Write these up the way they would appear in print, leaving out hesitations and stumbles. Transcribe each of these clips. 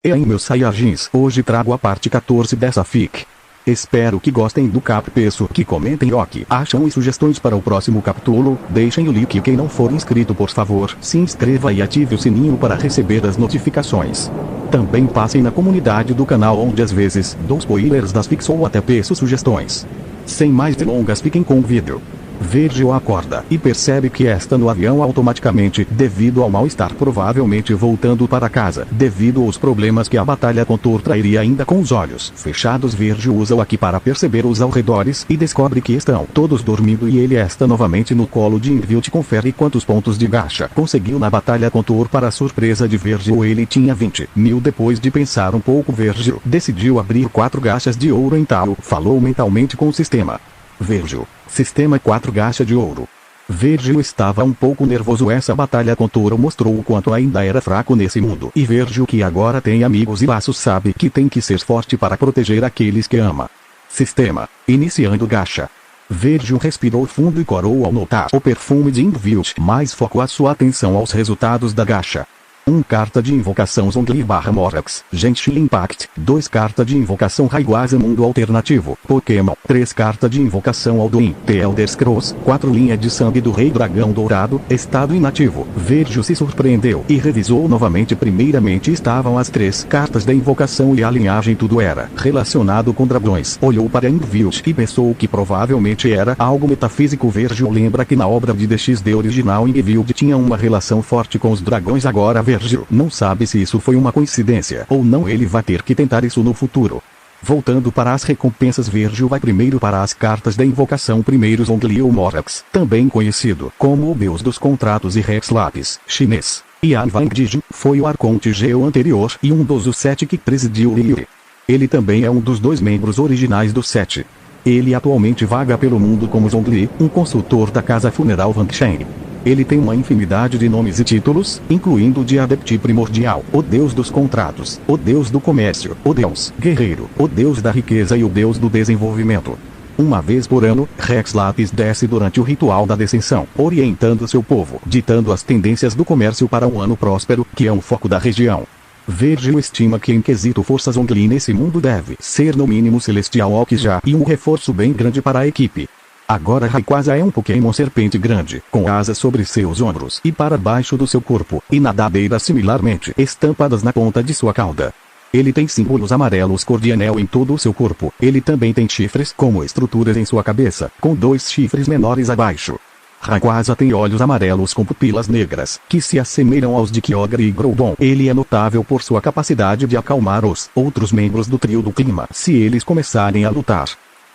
E aí meus Saiyajins, hoje trago a parte 14 dessa fic. Espero que gostem do cap. Peço que comentem o que acham e sugestões para o próximo capítulo. Deixem o like e quem não for inscrito por favor, se inscreva e ative o sininho para receber as notificações. Também passem na comunidade do canal onde às vezes dou spoilers das fics ou até peço sugestões. Sem mais delongas, fiquem com o vídeo. Virgil acorda e percebe que está no avião automaticamente devido ao mal-estar, provavelmente voltando para casa devido aos problemas que a batalha com Thor trairia. Ainda com os olhos fechados, Virgil usa o Aki para perceber os arredores e descobre que estão todos dormindo e ele está novamente no colo de Invilt. Confere quantos pontos de gacha conseguiu na batalha com Thor. Para surpresa de Virgil, ele tinha 20.000. Depois de pensar um pouco, Virgil decidiu abrir 4 gachas de ouro em tal. Falou mentalmente com o sistema. Virgil, sistema 4 gacha de ouro. Virgil estava um pouco nervoso. Essa batalha com Thor mostrou o quanto ainda era fraco nesse mundo. E Virgil, que agora tem amigos e laços, sabe que tem que ser forte para proteger aqueles que ama. Sistema, iniciando gacha. Virgil respirou fundo e corou ao notar o perfume de Invilt, mas focou a sua atenção aos resultados da gacha. 1 carta de invocação Zhongli/Morax, Genshin Impact. 2 carta de invocação Rayquaza Mundo Alternativo, Pokémon. 3 carta de invocação Alduin, The Elder Scrolls. 4 linha de sangue do Rei Dragão Dourado, estado inativo. Virgil se surpreendeu e revisou novamente. Primeiramente estavam as 3 cartas da invocação e a linhagem, tudo era relacionado com dragões. Olhou para Invilt e pensou que provavelmente era algo metafísico. Virgil lembra que na obra de DxD original Invilt tinha uma relação forte com os dragões. Agora Virgil não sabe se isso foi uma coincidência ou não. Ele vai ter que tentar isso no futuro. Voltando para as recompensas, Virgil vai primeiro para as cartas da invocação. Primeiro Zhongli ou Morax, também conhecido como o deus dos contratos e Rex Lapis, chinês. Yan Wangdi foi o arconte Geo anterior e um dos 7 que presidiu Liyue. Ele também é um dos 2 membros originais do 7. Ele atualmente vaga pelo mundo como Zhongli, um consultor da casa funeral Wangshen. Ele tem uma infinidade de nomes e títulos, incluindo o de Adepti Primordial, o deus dos contratos, o deus do comércio, o deus guerreiro, o deus da riqueza e o deus do desenvolvimento. Uma vez por ano, Rex Lapis desce durante o ritual da descensão, orientando seu povo, ditando as tendências do comércio para um ano próspero, que é um foco da região. Virgil estima que em quesito força Zhongli nesse mundo deve ser no mínimo celestial ou que já e um reforço bem grande para a equipe. Agora Rayquaza é um Pokémon serpente grande, com asas sobre seus ombros e para baixo do seu corpo, e nadadeiras similarmente estampadas na ponta de sua cauda. Ele tem símbolos amarelos cor de anel em todo o seu corpo. Ele também tem chifres como estruturas em sua cabeça, com 2 chifres menores abaixo. Rayquaza tem olhos amarelos com pupilas negras, que se assemelham aos de Kyogre e Groudon. Ele é notável por sua capacidade de acalmar os outros membros do trio do clima, se eles começarem a lutar.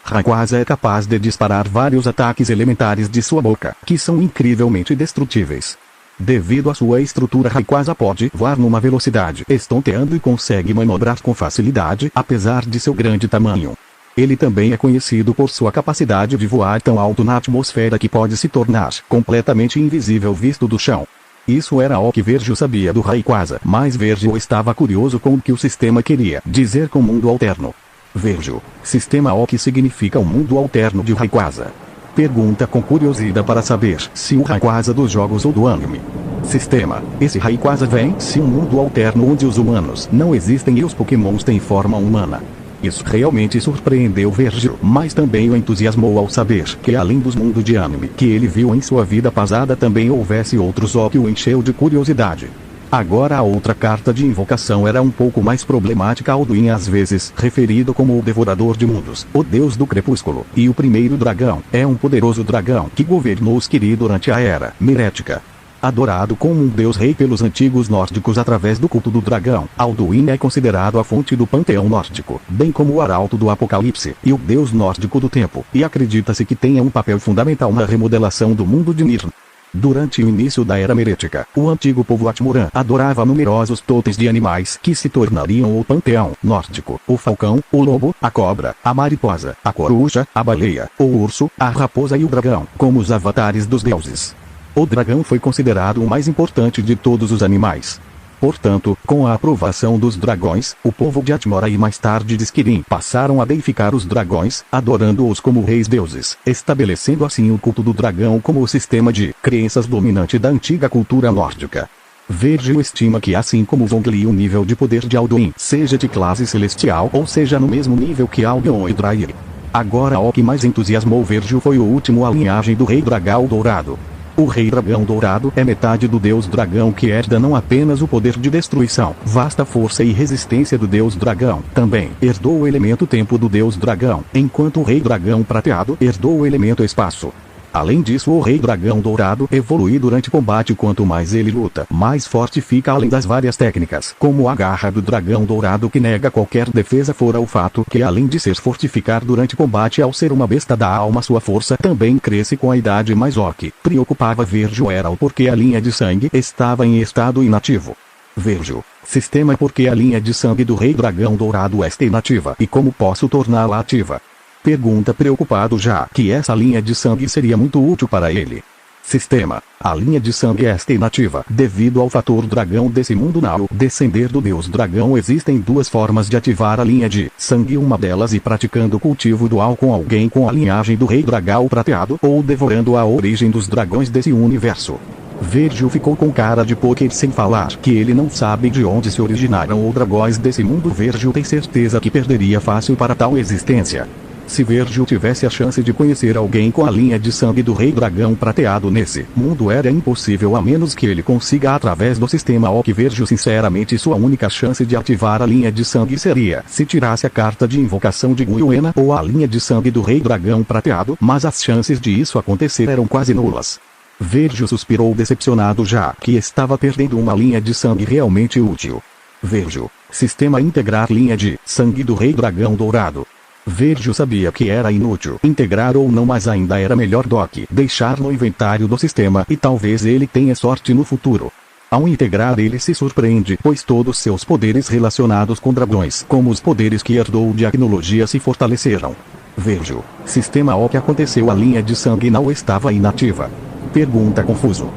Rayquaza é capaz de disparar vários ataques elementares de sua boca, que são incrivelmente destrutíveis. Devido à sua estrutura, Rayquaza pode voar numa velocidade estonteante e consegue manobrar com facilidade, apesar de seu grande tamanho. Ele também é conhecido por sua capacidade de voar tão alto na atmosfera que pode se tornar completamente invisível visto do chão. Isso era o que Virgil sabia do Rayquaza, mas Virgil estava curioso com o que o sistema queria dizer com mundo alterno. Virgil, sistema o que significa o mundo alterno de Rayquaza? Pergunta com curiosidade para saber se o Rayquaza dos jogos ou do anime. Sistema, esse Rayquaza vem-se um mundo alterno onde os humanos não existem e os Pokémons têm forma humana. Isso realmente surpreendeu Virgil, mas também o entusiasmou ao saber que além dos mundos de anime que ele viu em sua vida passada também houvesse outros, o que o encheu de curiosidade. Agora a outra carta de invocação era um pouco mais problemática. Alduin, às vezes referido como o Devorador de Mundos, o deus do crepúsculo, e o primeiro dragão, é um poderoso dragão que governou os Kiri durante a Era Merética. Adorado como um deus rei pelos antigos nórdicos através do culto do dragão, Alduin é considerado a fonte do panteão nórdico, bem como o arauto do apocalipse, e o deus nórdico do tempo, e acredita-se que tenha um papel fundamental na remodelação do mundo de Nirn. Durante o início da Era Merética, o antigo povo Atmuran adorava numerosos totens de animais que se tornariam o panteão nórdico: o falcão, o lobo, a cobra, a mariposa, a coruja, a baleia, o urso, a raposa e o dragão, como os avatares dos deuses. O dragão foi considerado o mais importante de todos os animais. Portanto, com a aprovação dos dragões, o povo de Atmora e mais tarde de Skirin passaram a deificar os dragões, adorando-os como reis deuses, estabelecendo assim o culto do dragão como o sistema de crenças dominante da antiga cultura nórdica. Virgil estima que assim como Zhongli o nível de poder de Alduin seja de classe celestial ou seja no mesmo nível que Albion e Drair. Agora o que mais entusiasmou Virgil foi o último a linhagem do Rei Dragão Dourado. O Rei Dragão Dourado é metade do Deus Dragão que herda não apenas o poder de destruição, vasta força e resistência do Deus Dragão, também herdou o elemento tempo do Deus Dragão, enquanto o Rei Dragão Prateado herdou o elemento espaço. Além disso, o Rei Dragão Dourado evolui durante combate. Quanto mais ele luta, mais forte fica, além das várias técnicas, como a garra do Dragão Dourado que nega qualquer defesa, fora o fato que além de se fortificar durante combate ao ser uma besta da alma, sua força também cresce com a idade. Mas o que preocupava Virgil era o porquê a linha de sangue estava em estado inativo. Virgil, sistema, porque a linha de sangue do Rei Dragão Dourado está inativa e como posso torná-la ativa? Pergunta preocupado, já que essa linha de sangue seria muito útil para ele. Sistema, a linha de sangue está inativa devido ao fator dragão desse mundo. Não descender do Deus Dragão. Existem duas formas de ativar a linha de sangue, uma delas e praticando cultivo dual com alguém com a linhagem do Rei Dragão Prateado ou devorando a origem dos dragões desse universo. Virgil ficou com cara de poker, sem falar que ele não sabe de onde se originaram os dragões desse mundo. Virgil tem certeza que perderia fácil para tal existência. Se Virgil tivesse a chance de conhecer alguém com a linha de sangue do Rei Dragão Prateado nesse mundo, era impossível a menos que ele consiga através do sistema. O que Virgil, sinceramente, sua única chance de ativar a linha de sangue seria se tirasse a carta de invocação de Guyuena ou a linha de sangue do Rei Dragão Prateado, mas as chances de isso acontecer eram quase nulas. Virgil suspirou decepcionado, já que estava perdendo uma linha de sangue realmente útil. Virgil, sistema, integrar linha de sangue do Rei Dragão Dourado. Virgil sabia que era inútil integrar ou não, mas ainda era melhor do que deixar no inventário do sistema, e talvez ele tenha sorte no futuro. Ao integrar, ele se surpreende, pois todos seus poderes relacionados com dragões, como os poderes que herdou de tecnologia, se fortaleceram. Virgil, sistema, o que aconteceu? A linha de sangue não estava inativa. Pergunta confuso.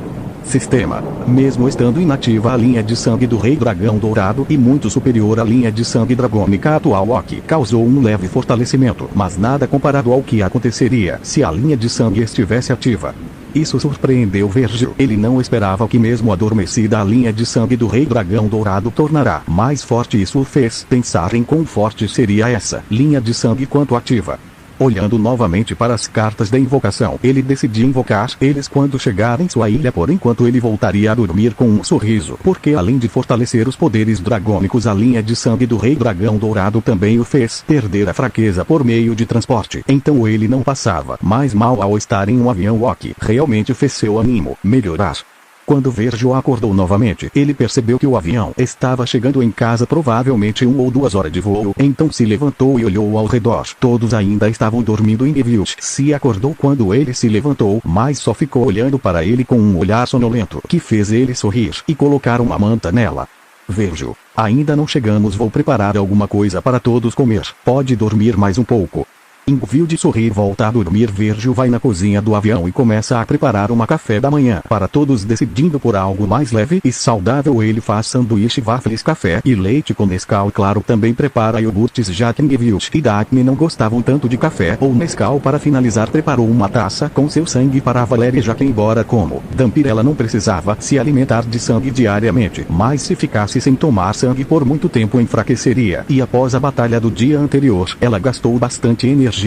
Sistema, mesmo estando inativa, a linha de sangue do Rei Dragão Dourado e muito superior à linha de sangue dragônica atual, o que causou um leve fortalecimento, mas nada comparado ao que aconteceria se a linha de sangue estivesse ativa. Isso surpreendeu Virgil. Ele não esperava que mesmo adormecida a linha de sangue do Rei Dragão Dourado tornará mais forte. Isso o fez pensar em quão forte seria essa linha de sangue quanto ativa. Olhando novamente para as cartas da invocação, ele decidiu invocar eles quando chegar em sua ilha. Por enquanto ele voltaria a dormir com um sorriso, porque além de fortalecer os poderes dragônicos, a linha de sangue do Rei Dragão Dourado também o fez perder a fraqueza por meio de transporte. Então ele não passava mais mal ao estar em um avião, o que realmente fez seu ânimo melhorar. Quando Virgil acordou novamente, ele percebeu que o avião estava chegando em casa, provavelmente 1 ou 2 horas de voo. Então se levantou e olhou ao redor. Todos ainda estavam dormindo. Virgil se acordou quando ele se levantou, mas só ficou olhando para ele com um olhar sonolento, que fez ele sorrir e colocar uma manta nela. Virgil, ainda não chegamos, vou preparar alguma coisa para todos comer. Pode dormir mais um pouco. Em vez de sorrir, volta a dormir, Virgil vai na cozinha do avião e começa a preparar um café da manhã para todos. Decidindo por algo mais leve e saudável, ele faz sanduíche, waffles, café e leite com Nescau. Claro, também prepara iogurtes, já que Virgil e Daphne não gostavam tanto de café ou Nescau. Para finalizar, preparou uma taça com seu sangue para a Valéria, já que embora como Dampir ela não precisava se alimentar de sangue diariamente, mas se ficasse sem tomar sangue por muito tempo enfraqueceria, e após a batalha do dia anterior, ela gastou bastante energia.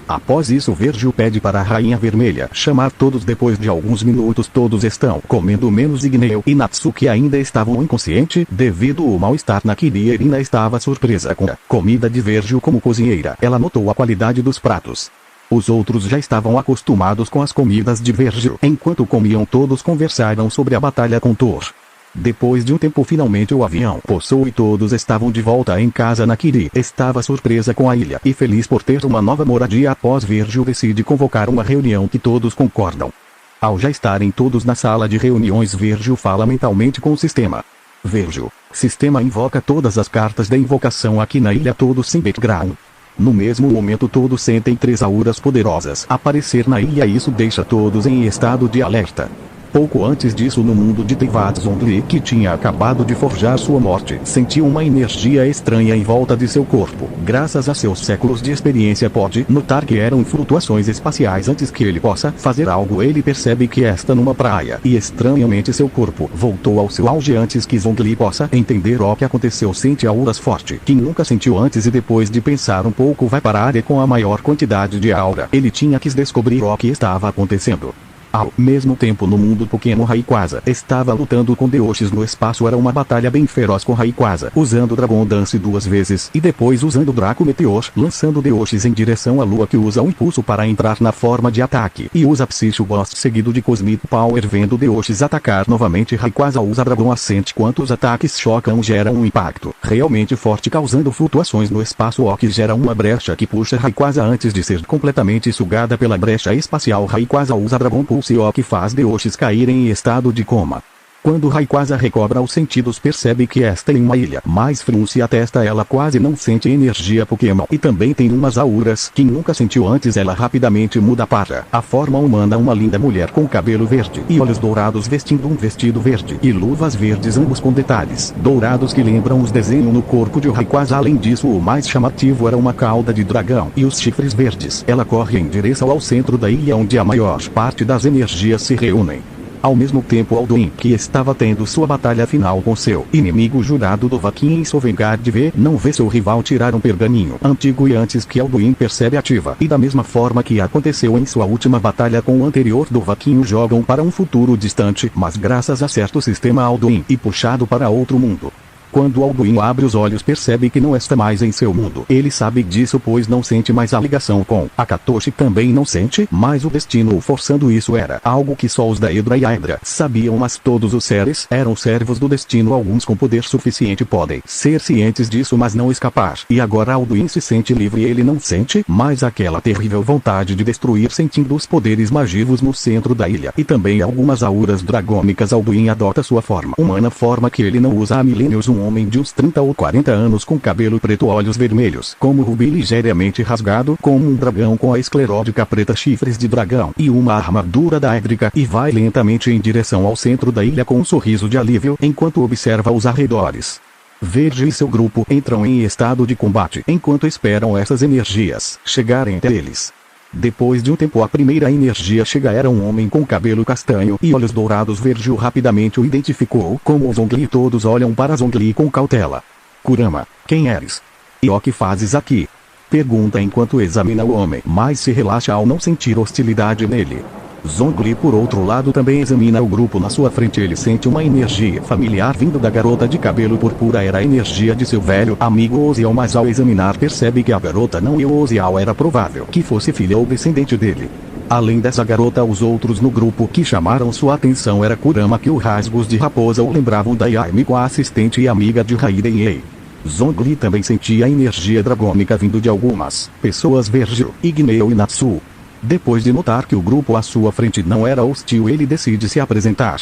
Após isso, Virgil pede para a Rainha Vermelha chamar todos. Depois de alguns minutos, todos estão comendo, menos Igneo e Natsuki ainda estavam inconscientes devido ao mal-estar na Kiri. Irina estava surpresa com a comida de Virgil como cozinheira. Ela notou a qualidade dos pratos. Os outros já estavam acostumados com as comidas de Virgil. Enquanto comiam, todos conversaram sobre a batalha com Thor. Depois de um tempo, finalmente o avião pousou e todos estavam de volta em casa. Nakiri estava surpresa com a ilha e feliz por ter uma nova moradia. Após, Virgil decide convocar uma reunião que todos concordam. Ao já estarem todos na sala de reuniões, Virgil fala mentalmente com o sistema. Virgil, sistema, invoca todas as cartas da invocação aqui na ilha, todos sem background. No mesmo momento, todos sentem 3 auras poderosas aparecer na ilha. Isso deixa todos em estado de alerta. Pouco antes disso, no mundo de Teyvat, Zhongli, que tinha acabado de forjar sua morte, sentiu uma energia estranha em volta de seu corpo. Graças a seus séculos de experiência, pode notar que eram flutuações espaciais. Antes que ele possa fazer algo, ele percebe que está numa praia, e estranhamente seu corpo voltou ao seu auge antes que Zhongli possa entender o que aconteceu. Sente auras forte, que nunca sentiu antes, e depois de pensar um pouco vai para a área com a maior quantidade de aura. Ele tinha que descobrir o que estava acontecendo. Ao mesmo tempo, no mundo Pokémon, Rayquaza estava lutando com Deoxys no espaço. Era uma batalha bem feroz, com Rayquaza usando Dragon Dance 2 vezes e depois usando Draco Meteor, lançando Deoxys em direção à lua, que usa o impulso para entrar na forma de ataque e usa Psycho Burst seguido de Cosmic Power. Vendo Deoxys atacar novamente, Rayquaza usa Dragon Ascent. Quanto os ataques chocam, gera um impacto realmente forte, causando flutuações no espaço, o que gera uma brecha que puxa Rayquaza antes de ser completamente sugada pela brecha espacial. Rayquaza usa Dragon Pulse, o que faz Deoxys cair em estado de coma. Quando Rayquaza recobra os sentidos, percebe que está em uma ilha, mas frunce a testa. Ela quase não sente energia Pokémon e também tem umas auras que nunca sentiu antes. Ela rapidamente muda para a forma humana, uma linda mulher com cabelo verde e olhos dourados, vestindo um vestido verde e luvas verdes, ambos com detalhes dourados que lembram os desenhos no corpo de Rayquaza. Além disso, o mais chamativo era uma cauda de dragão e os chifres verdes. Ela corre em direção ao centro da ilha, onde a maior parte das energias se reúnem. Ao mesmo tempo, Alduin, que estava tendo sua batalha final com seu inimigo jurado Dovahkiin em Sovngarde, não vê seu rival tirar um pergaminho antigo, e antes que Alduin percebe, ativa, e da mesma forma que aconteceu em sua última batalha com o anterior Dovahkiin, jogam para um futuro distante, mas graças a certo sistema Alduin e puxado para outro mundo. Quando Alduin abre os olhos, percebe que não está mais em seu mundo. Ele sabe disso, pois não sente mais a ligação com Akatoshi. Também não sente mais o destino o forçando. Isso era algo que só os da Hydra e a Hydra sabiam, mas todos os seres eram servos do destino. Alguns com poder suficiente podem ser cientes disso, mas não escapar. E agora Alduin se sente livre. Ele não sente mais aquela terrível vontade de destruir, sentindo os poderes magivos no centro da ilha e também algumas auras dragônicas. Alduin adota sua forma humana, forma que ele não usa há milênios. Um homem de uns 30 ou 40 anos com cabelo preto, olhos vermelhos como rubi, ligeiramente rasgado como um dragão, com a escleródica preta, chifres de dragão e uma armadura da Édrica, e vai lentamente em direção ao centro da ilha com um sorriso de alívio enquanto observa os arredores. Verde e seu grupo entram em estado de combate enquanto esperam essas energias chegarem até eles. Depois de um tempo, a primeira energia chega. Era um homem com cabelo castanho e olhos dourados. Vergil rapidamente o identificou como Zhongli. Todos olham para Zhongli com cautela. Kurama, quem eres? E o que fazes aqui? Pergunta enquanto examina o homem, mas se relaxa ao não sentir hostilidade nele. Zhongli, por outro lado, também examina o grupo na sua frente. Ele sente uma energia familiar vindo da garota de cabelo púrpura. Era a energia de seu velho amigo Ozial, mas ao examinar percebe que a garota não é Ozial. Era provável que fosse filha ou descendente dele. Além dessa garota, os outros no grupo que chamaram sua atenção era Kurama, que os rasgos de raposa o lembravam da Yaimiko, a assistente e amiga de Raiden. Zhongli também sentia a energia dragônica vindo de algumas pessoas, Vergil, Igneo e Natsu. Depois de notar que o grupo à sua frente não era hostil, ele decide se apresentar.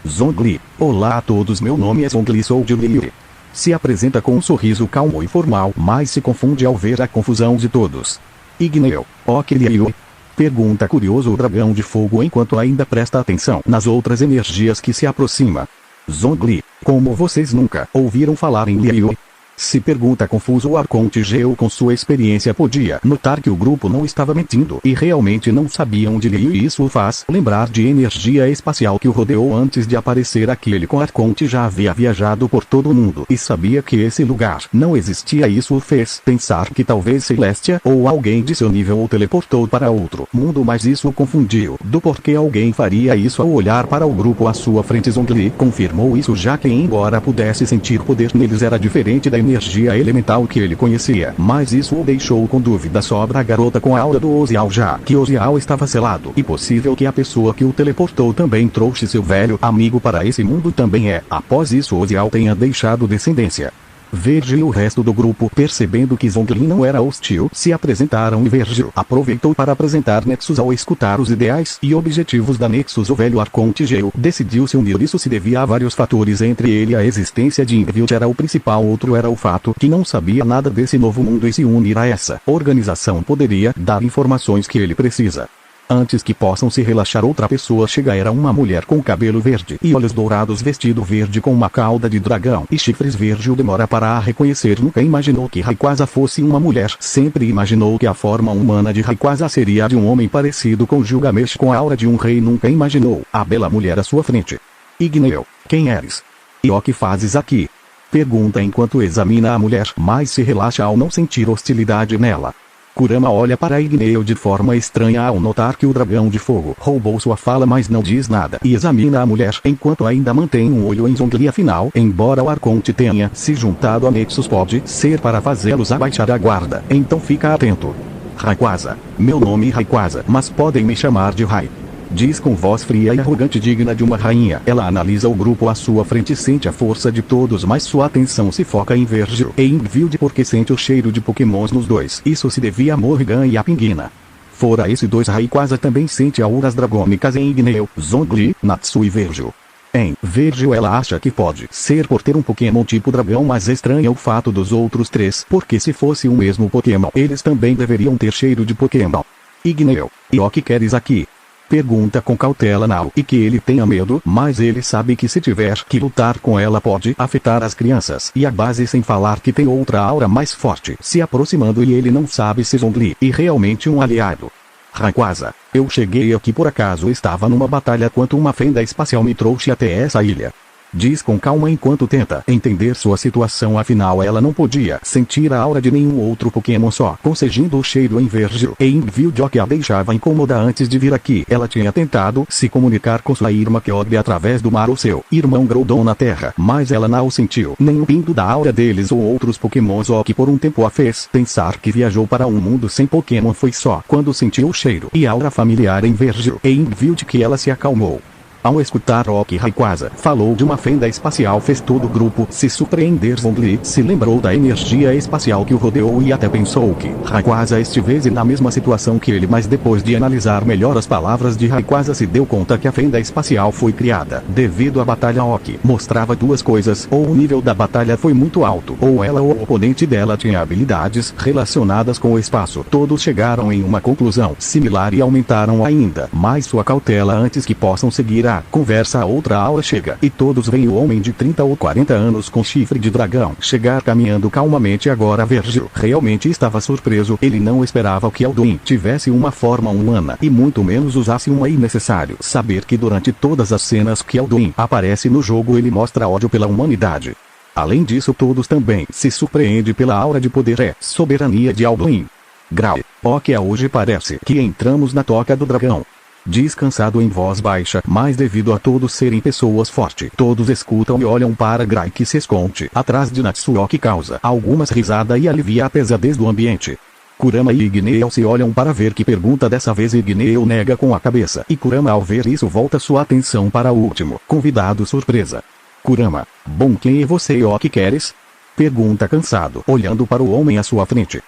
Zhongli, olá a todos, meu nome é Zhongli, sou de Liyue. Se apresenta com um sorriso calmo e formal, mas se confunde ao ver a confusão de todos. Igneo, que Liyue? Pergunta curioso o dragão de fogo enquanto ainda presta atenção nas outras energias que se aproxima. Zhongli, como vocês nunca ouviram falar em Liyue? Se pergunta confuso, o Arconte Geo, com sua experiência, podia notar que o grupo não estava mentindo e realmente não sabiam de Liyue. Isso o faz lembrar de energia espacial que o rodeou antes de aparecer aqui. Ele com Arconte já havia viajado por todo o mundo e sabia que esse lugar não existia. Isso o fez pensar que talvez Celestia ou alguém de seu nível o teleportou para outro mundo, mas isso o confundiu do porquê alguém faria isso. Ao olhar para o grupo à sua frente, Zhongli confirmou isso, já que embora pudesse sentir poder neles, era diferente da energia elemental que ele conhecia, mas isso o deixou com dúvida sobre a garota com a aura do Ozial, já que Ozial estava selado e possível que a pessoa que o teleportou também trouxe seu velho amigo para esse mundo também. Após isso, Ozial tenha deixado descendência. Vergil e o resto do grupo, percebendo que Zhongli não era hostil, se apresentaram, e Vergil aproveitou para apresentar Nexus. Ao escutar os ideais e objetivos da Nexus, o velho Arconte Geo decidiu se unir. Isso se devia a vários fatores, entre ele a existência de Invilt era o principal. Outro era o fato que não sabia nada desse novo mundo, e se unir a essa organização poderia dar informações que ele precisa. Antes que possam se relaxar, outra pessoa chega. Era uma mulher com cabelo verde e olhos dourados, vestido verde com uma cauda de dragão e chifres verde. O demora para a reconhecer. Nunca imaginou que Rayquaza fosse uma mulher. Sempre imaginou que a forma humana de Rayquaza seria a de um homem parecido com Gilgamesh, com a aura de um rei. Nunca imaginou a bela mulher à sua frente. Igneo, quem eres? E o que fazes aqui? Pergunta enquanto examina a mulher, mas se relaxa ao não sentir hostilidade nela. Kurama olha para Igneo de forma estranha ao notar que o dragão de fogo roubou sua fala, mas não diz nada e examina a mulher enquanto ainda mantém um olho em Zhongli. Afinal, embora o Arconte tenha se juntado a Nexus, pode ser para fazê-los abaixar a guarda, então fica atento. Rayquaza, meu nome é Rayquaza, mas podem me chamar de Ray. Diz com voz fria e arrogante, digna de uma rainha. Ela analisa o grupo à sua frente, sente a força de todos, mas sua atenção se foca em Virgil e em Wilde porque sente o cheiro de pokémons nos dois. Isso se devia a Morrigan e a Pinguina. Fora esses dois, Rayquaza também sente auras dragônicas em Igneo, Zhongli, Natsu e Virgil. Em Virgil ela acha que pode ser por ter um pokémon tipo dragão, mas estranha o fato dos outros três, porque se fosse o mesmo pokémon, eles também deveriam ter cheiro de pokémon. Igneo, e o que queres aqui? Pergunta com cautela Nao, e que ele tenha medo, mas ele sabe que se tiver que lutar com ela pode afetar as crianças e a base, sem falar que tem outra aura mais forte se aproximando e ele não sabe se Zhongli é realmente um aliado. Rayquaza, eu cheguei aqui por acaso, estava numa batalha quando uma fenda espacial me trouxe até essa ilha. Diz com calma enquanto tenta entender sua situação, afinal ela não podia sentir a aura de nenhum outro Pokémon, só conseguindo o cheiro em Virgil e em Wilde que a deixava incômoda. Antes de vir aqui ela tinha tentado se comunicar com sua irmã Kyogre através do mar, ou seu irmão Groudon na terra, mas ela não sentiu nenhum pingo da aura deles ou outros Pokémons, o que por um tempo a fez pensar que viajou para um mundo sem Pokémon. Foi só quando sentiu o cheiro e aura familiar em Virgil e em Wilde que ela se acalmou. Ao escutar o que Rayquaza falou de uma fenda espacial, fez todo o grupo se surpreender. Zhongli se lembrou da energia espacial que o rodeou e até pensou que Rayquaza estivesse na mesma situação que ele, mas depois de analisar melhor as palavras de Rayquaza se deu conta que a fenda espacial foi criada devido à batalha, o que mostrava duas coisas: ou o nível da batalha foi muito alto, ou ela ou o oponente dela tinha habilidades relacionadas com o espaço. Todos chegaram em uma conclusão similar e aumentaram ainda mais sua cautela antes que possam seguir a conversa. A outra aura chega e todos veem o homem de 30 ou 40 anos com chifre de dragão chegar caminhando calmamente. Agora Virgil realmente estava surpreso. Ele não esperava que Alduin tivesse uma forma humana e muito menos usasse uma. Innecessário saber que durante todas as cenas que Alduin aparece no jogo ele mostra ódio pela humanidade. Além disso, todos também se surpreendem pela aura de poder e soberania de Alduin. Grau, o que hoje parece que entramos na toca do dragão. Diz cansado em voz baixa, mas devido a todos serem pessoas fortes, todos escutam e olham para Gray, que se esconde atrás de Natsuo, que causa algumas risadas e alivia a pesadez do ambiente. Kurama e Igneo se olham para ver que pergunta. Dessa vez Igneo nega com a cabeça e Kurama, ao ver isso, volta sua atenção para o último convidado surpresa. Kurama, bom, quem é você e o que queres? Pergunta cansado, olhando para o homem à sua frente.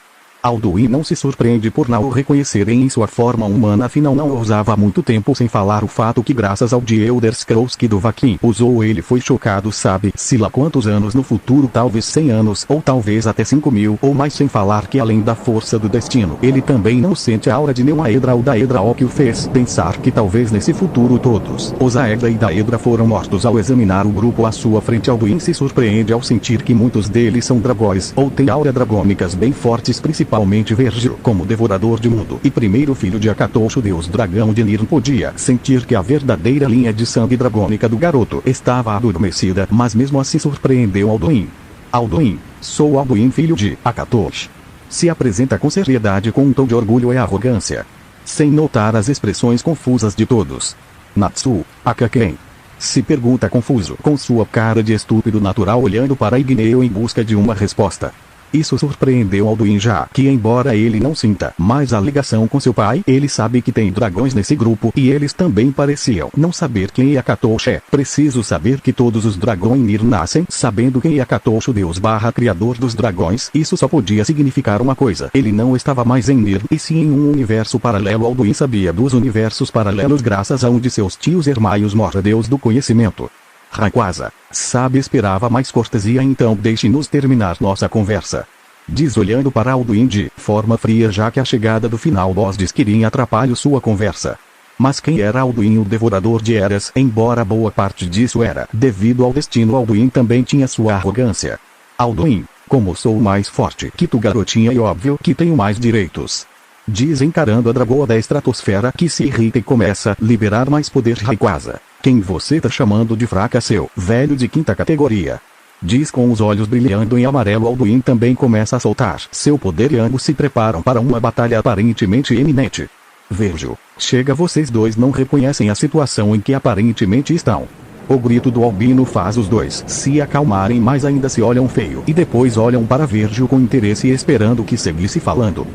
Alduin não se surpreende por não o reconhecer em sua forma humana, afinal não o usava há muito tempo, sem falar o fato que graças ao The Elder Scrolls que Dovahkiin usou ele foi chocado, sabe-se lá quantos anos no futuro, talvez 100 anos ou talvez até 5.000 ou mais, sem falar que além da força do destino, ele também não sente a aura de nenhuma Aedra ou Daedra, o que o fez pensar que talvez nesse futuro todos os Aedra e Daedra foram mortos. Ao examinar o grupo à sua frente, Alduin se surpreende ao sentir que muitos deles são dragões ou têm aura dragônicas bem fortes, principalmente Virgil, como devorador de mundo e primeiro filho de Akatosh, o deus dragão de Nirn. Podia sentir que a verdadeira linha de sangue dragônica do garoto estava adormecida, mas mesmo assim surpreendeu Alduin. Alduin, sou Alduin, filho de Akatosh. Se apresenta com seriedade, com um tom de orgulho e arrogância, sem notar as expressões confusas de todos. Natsu, aka quem? Se pergunta confuso, com sua cara de estúpido natural, olhando para Igneo em busca de uma resposta. Isso surpreendeu Alduin, já que, embora ele não sinta mais a ligação com seu pai, ele sabe que tem dragões nesse grupo e eles também pareciam não saber quem é Akatosh. É preciso saber que todos os dragões Nirn nascem sabendo quem é Akatosh, o deus criador dos dragões. Isso só podia significar uma coisa: ele não estava mais em Nirn e sim em um universo paralelo. Alduin sabia dos universos paralelos graças a um de seus tios Hermaios Mora, deus do conhecimento. Rayquaza, sabe, esperava mais cortesia, então deixe-nos terminar nossa conversa. Diz olhando para Alduin de forma fria, já que a chegada do final boss de Skirin atrapalha sua conversa. Mas quem era Alduin, o devorador de eras? Embora boa parte disso era devido ao destino, Alduin também tinha sua arrogância. Alduin, como sou mais forte que tu, garotinha, e óbvio que tenho mais direitos. Diz encarando a dragoa da estratosfera, que se irrita e começa a liberar mais poder. Rayquaza, quem você tá chamando de fraca, seu velho de quinta categoria? Diz com os olhos brilhando em amarelo. Alduin também começa a soltar seu poder e ambos se preparam para uma batalha aparentemente iminente. Vejo, chega, vocês dois não reconhecem a situação em que aparentemente estão. O grito do albino faz os dois se acalmarem, mas ainda se olham feio e depois olham para Virgil com interesse, esperando que seguisse falando.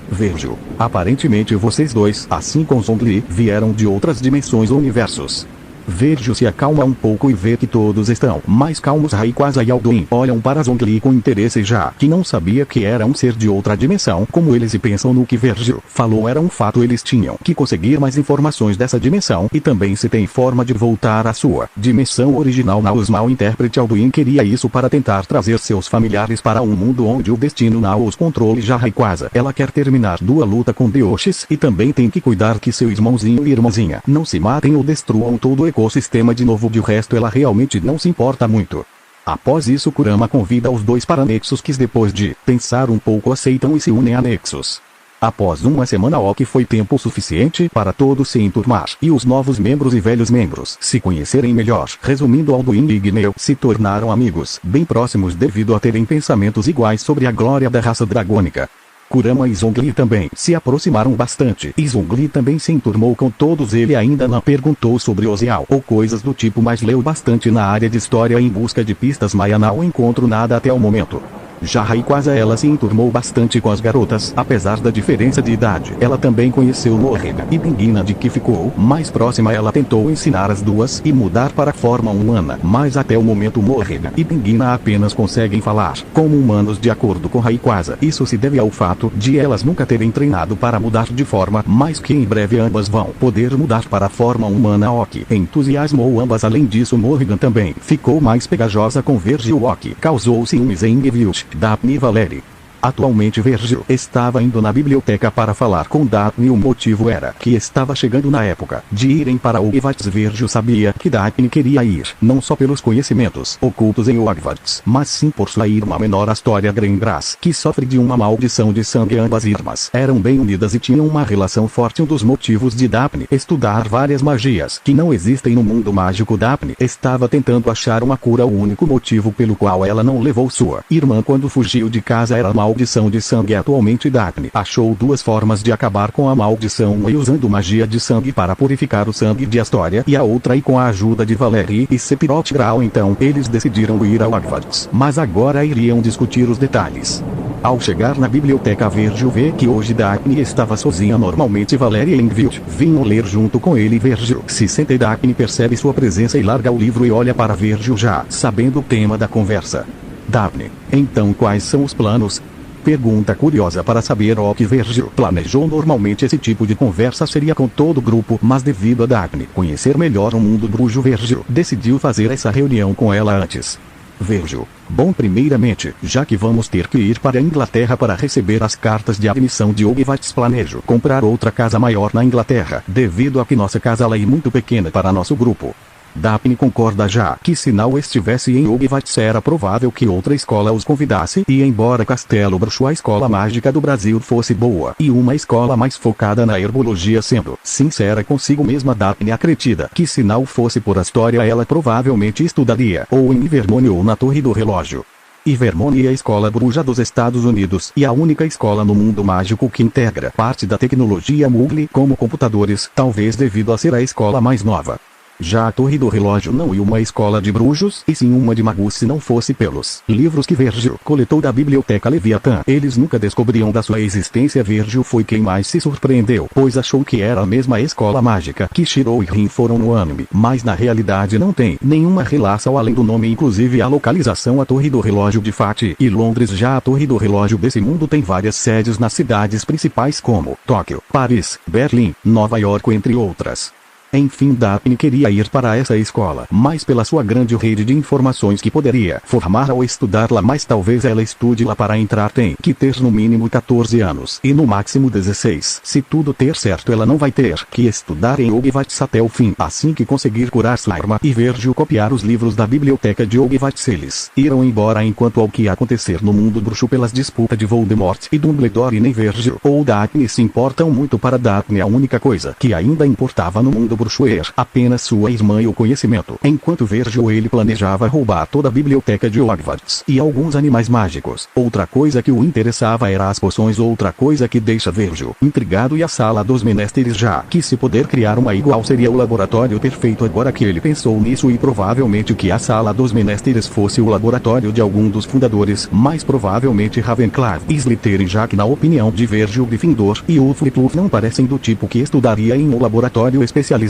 Virgil, aparentemente vocês dois, assim como Zhongli, vieram de outras dimensões ou universos. Virgil se acalma um pouco e vê que todos estão mais calmos. Rayquaza e Alduin olham para Zhongli com interesse, já que não sabia que era um ser de outra dimensão como eles, e pensam no que Virgil falou era um fato. Eles tinham que conseguir mais informações dessa dimensão e também se tem forma de voltar à sua dimensão original. Naus, mal intérprete, Alduin queria isso para tentar trazer seus familiares para um mundo onde o destino não os controle. Já Rayquaza, ela quer terminar sua luta com Deoxys e também tem que cuidar que seu irmãozinho e irmãzinha não se matem ou destruam todo o ecossistema de novo. De resto ela realmente não se importa muito. Após isso, Kurama convida os dois para Nexus, que depois de pensar um pouco aceitam e se unem a Nexus. Após uma semana, que foi tempo suficiente para todos se enturmar e os novos membros e velhos membros se conhecerem melhor. Resumindo, Alduin e Igneo se tornaram amigos bem próximos devido a terem pensamentos iguais sobre a glória da raça dragônica. Kurama e Zhongli também se aproximaram bastante, e Zhongli também se enturmou com todos. Ele ainda não perguntou sobre Ozial ou coisas do tipo, mas leu bastante na área de história em busca de pistas, mas não encontrou nada até o momento. Já Rayquaza, ela se enturmou bastante com as garotas, apesar da diferença de idade. Ela também conheceu Morrigan e Benguina, de que ficou mais próxima. Ela tentou ensinar as duas e mudar para a forma humana, mas até o momento Morrigan e Benguina apenas conseguem falar como humanos. De acordo com Rayquaza, isso se deve ao fato de elas nunca terem treinado para mudar de forma, mas que em breve ambas vão poder mudar para a forma humana. Oki entusiasmou ambas. Além disso, Morrigan também ficou mais pegajosa com Virgil. Oki causou ciúmes em Evilt, Daphne e Valerie. Atualmente Virgil estava indo na biblioteca para falar com Daphne. O motivo era que estava chegando na época de irem para Hogwarts. Virgil sabia que Daphne queria ir, não só pelos conhecimentos ocultos em Hogwarts, mas sim por sua irmã menor, Astoria Greygrass, que sofre de uma maldição de sangue. Ambas irmãs eram bem unidas e tinham uma relação forte. Um dos motivos de Daphne estudar várias magias que não existem no mundo mágico, Daphne estava tentando achar uma cura. O único motivo pelo qual ela não levou sua irmã quando fugiu de casa era a maldição de sangue. Atualmente Daphne achou duas formas de acabar com a maldição, uma usando magia de sangue para purificar o sangue de Astoria e a outra com a ajuda de Valerie e Sephiroth Grau. Então eles decidiram ir a Hogwarts, mas agora iriam discutir os detalhes. Ao chegar na biblioteca, Virgil vê que hoje Daphne estava sozinha. Normalmente Valerie e Envilt vinham ler junto com ele. Virgil se senta e Daphne percebe sua presença e larga o livro e olha para Virgil, já sabendo o tema da conversa. Daphne, então quais são os planos? Pergunta curiosa para saber o que Virgil planejou. Normalmente esse tipo de conversa seria com todo o grupo, mas devido a Daphne conhecer melhor o mundo bruxo, Virgil decidiu fazer essa reunião com ela antes. Virgil, bom, primeiramente, já que vamos ter que ir para a Inglaterra para receber as cartas de admissão de Hogwarts, planejo comprar outra casa maior na Inglaterra, devido a que nossa casa lá é muito pequena para nosso grupo. Daphne concorda, já que se não estivesse em Hogwarts era provável que outra escola os convidasse, e embora Castelo Bruxo, a escola mágica do Brasil, fosse boa e uma escola mais focada na herbologia, sendo sincera consigo mesma, Daphne acredita que se não fosse por Astoria ela provavelmente estudaria ou em Ivermone ou na Torre do Relógio. Ivermone é a escola bruxa dos Estados Unidos e a única escola no mundo mágico que integra parte da tecnologia Muggle, como computadores, talvez devido a ser a escola mais nova. Já a Torre do Relógio não é uma escola de bruxos, e sim uma de magos. Se não fosse pelos livros que Virgil coletou da biblioteca Leviatã, eles nunca descobriam da sua existência. Virgil foi quem mais se surpreendeu, pois achou que era a mesma escola mágica que Shiro e Rin foram no anime, mas na realidade não tem nenhuma relação além do nome, inclusive a localização. A Torre do Relógio de Fati e Londres. Já a Torre do Relógio desse mundo tem várias sedes nas cidades principais como Tóquio, Paris, Berlim, Nova York, entre outras. Enfim, Daphne queria ir para essa escola, mas pela sua grande rede de informações que poderia formar ao estudar lá, mas talvez ela estude lá, para entrar tem que ter no mínimo 14 anos e no máximo 16. Se tudo ter certo, ela não vai ter que estudar em Hogwarts até o fim. Assim que conseguir curar sua arma e Virgil copiar os livros da biblioteca de Hogwarts, eles irão embora. Enquanto ao que ia acontecer no mundo bruxo pelas disputas de Voldemort e Dumbledore, nem Virgil ou Daphne se importam muito. Para Daphne, a única coisa que ainda importava no mundo bruxo era apenas sua irmã e o conhecimento, enquanto Virgil, ele planejava roubar toda a biblioteca de Hogwarts e alguns animais mágicos. Outra coisa que o interessava era as poções, outra coisa que deixa Virgil intrigado, e a sala dos menesteres, já que se poder criar uma igual seria o laboratório perfeito. Agora que ele pensou nisso, e provavelmente que a sala dos menesteres fosse o laboratório de algum dos fundadores, mais provavelmente Ravenclaw e Slytherin, já que na opinião de Virgil, Gryffindor e Hufflepuff não parecem do tipo que estudaria em um laboratório especializado.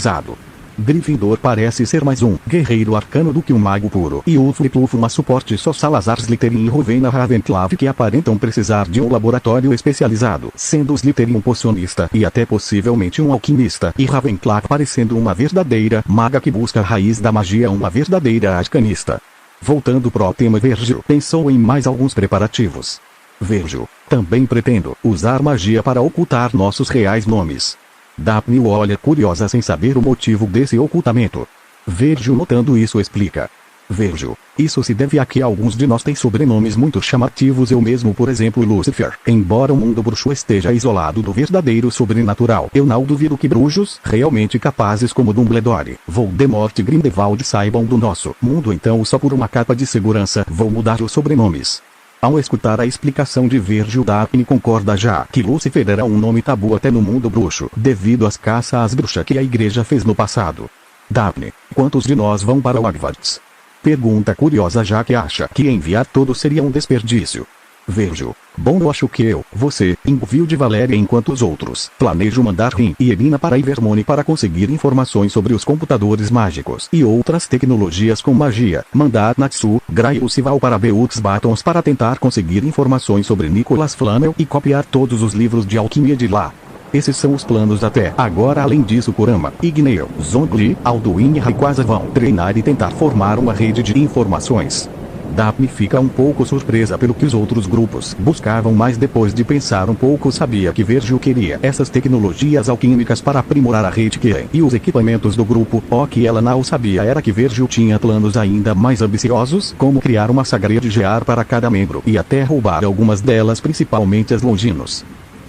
Gryffindor parece ser mais um guerreiro arcano do que um mago puro, e Hufflepuff uma suporte. Só Salazar, Slytherin e Rowena Ravenclaw que aparentam precisar de um laboratório especializado, sendo Slytherin um pocionista e até possivelmente um alquimista, e Ravenclaw parecendo uma verdadeira maga que busca a raiz da magia, uma verdadeira arcanista. Voltando pro tema, Virgil pensou em mais alguns preparativos. Virgil: também pretendo usar magia para ocultar nossos reais nomes. Daphne o olha curiosa sem saber o motivo desse ocultamento. Virgil, notando isso, explica. Virgil: isso se deve a que alguns de nós têm sobrenomes muito chamativos. Eu mesmo, por exemplo, Lucifer. Embora o mundo bruxo esteja isolado do verdadeiro sobrenatural, eu não duvido que bruxos realmente capazes como Dumbledore, Voldemort e Grindelwald saibam do nosso mundo. Então, só por uma capa de segurança, vou mudar os sobrenomes. Ao escutar a explicação de Virgil, Daphne concorda, já que Lucifer era um nome tabu até no mundo bruxo, devido às caças às bruxas que a igreja fez no passado. Daphne: quantos de nós vão para Hogwarts? Pergunta curiosa, já que acha que enviar todos seria um desperdício. Virgil: bom, eu acho que você, envio de Valéria, enquanto os outros planejo mandar Rim e Elina para Ivermone para conseguir informações sobre os computadores mágicos e outras tecnologias com magia. Mandar Natsu, Grail e Val para Beaux Batons para tentar conseguir informações sobre Nicholas Flamel e copiar todos os livros de alquimia de lá. Esses são os planos até agora. Além disso, Kurama, Igneo, Zhongli, Alduin e Rayquaza vão treinar e tentar formar uma rede de informações. Daphne fica um pouco surpresa pelo que os outros grupos buscavam, mas depois de pensar um pouco, sabia que Virgil queria essas tecnologias alquímicas para aprimorar a rede Keren e os equipamentos do grupo. O que ela não sabia era que Virgil tinha planos ainda mais ambiciosos, como criar uma sagrada de Gear para cada membro e até roubar algumas delas, principalmente as Longinos.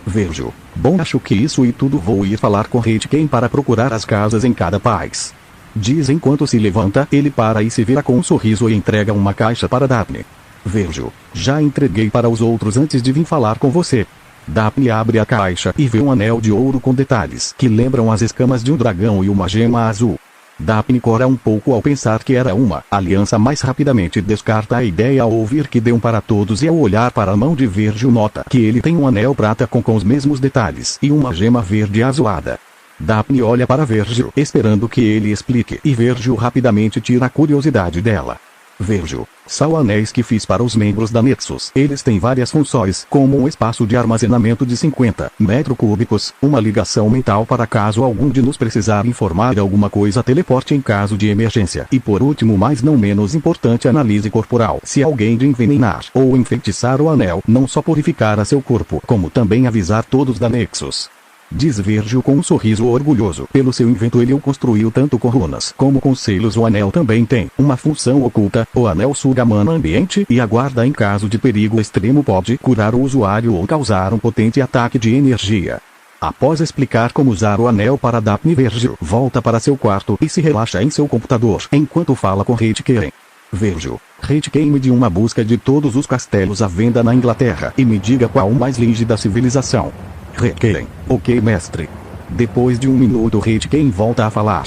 Virgil: bom, acho que isso e tudo. Vou ir falar com Redken para procurar as casas em cada país. Diz enquanto se levanta. Ele para e se vira com um sorriso e entrega uma caixa para Daphne. Virgil: já entreguei para os outros antes de vir falar com você. Daphne abre a caixa e vê um anel de ouro com detalhes que lembram as escamas de um dragão e uma gema azul. Daphne cora um pouco ao pensar que era uma aliança, mas rapidamente descarta a ideia ao ouvir que deu para todos, e ao olhar para a mão de Virgil nota que ele tem um anel prata com os mesmos detalhes e uma gema verde azulada. Daphne olha para Virgil esperando que ele explique, e Virgil rapidamente tira a curiosidade dela. Virgil: são anéis que fiz para os membros da Nexus. Eles têm várias funções, como um espaço de armazenamento de 50 metros cúbicos, uma ligação mental para caso algum de nos precisar informar alguma coisa, teleporte em caso de emergência, e por último, mas não menos importante, análise corporal. Se alguém de envenenar ou enfeitiçar o anel, não só purificará seu corpo, como também avisar todos da Nexus. Diz Virgil com um sorriso orgulhoso. Pelo seu invento ele o construiu tanto com runas como com selos. O anel também tem uma função oculta. O anel suga mana ambiente e aguarda em caso de perigo extremo. Pode curar o usuário ou causar um potente ataque de energia. Após explicar como usar o anel para Daphne, Virgil volta para seu quarto e se relaxa em seu computador enquanto fala com Redken. Virgil: Redken, me dê uma busca de todos os castelos à venda na Inglaterra e me diga qual o mais longe da civilização. Redken: ok, mestre. Depois de um minuto, Redken volta a falar.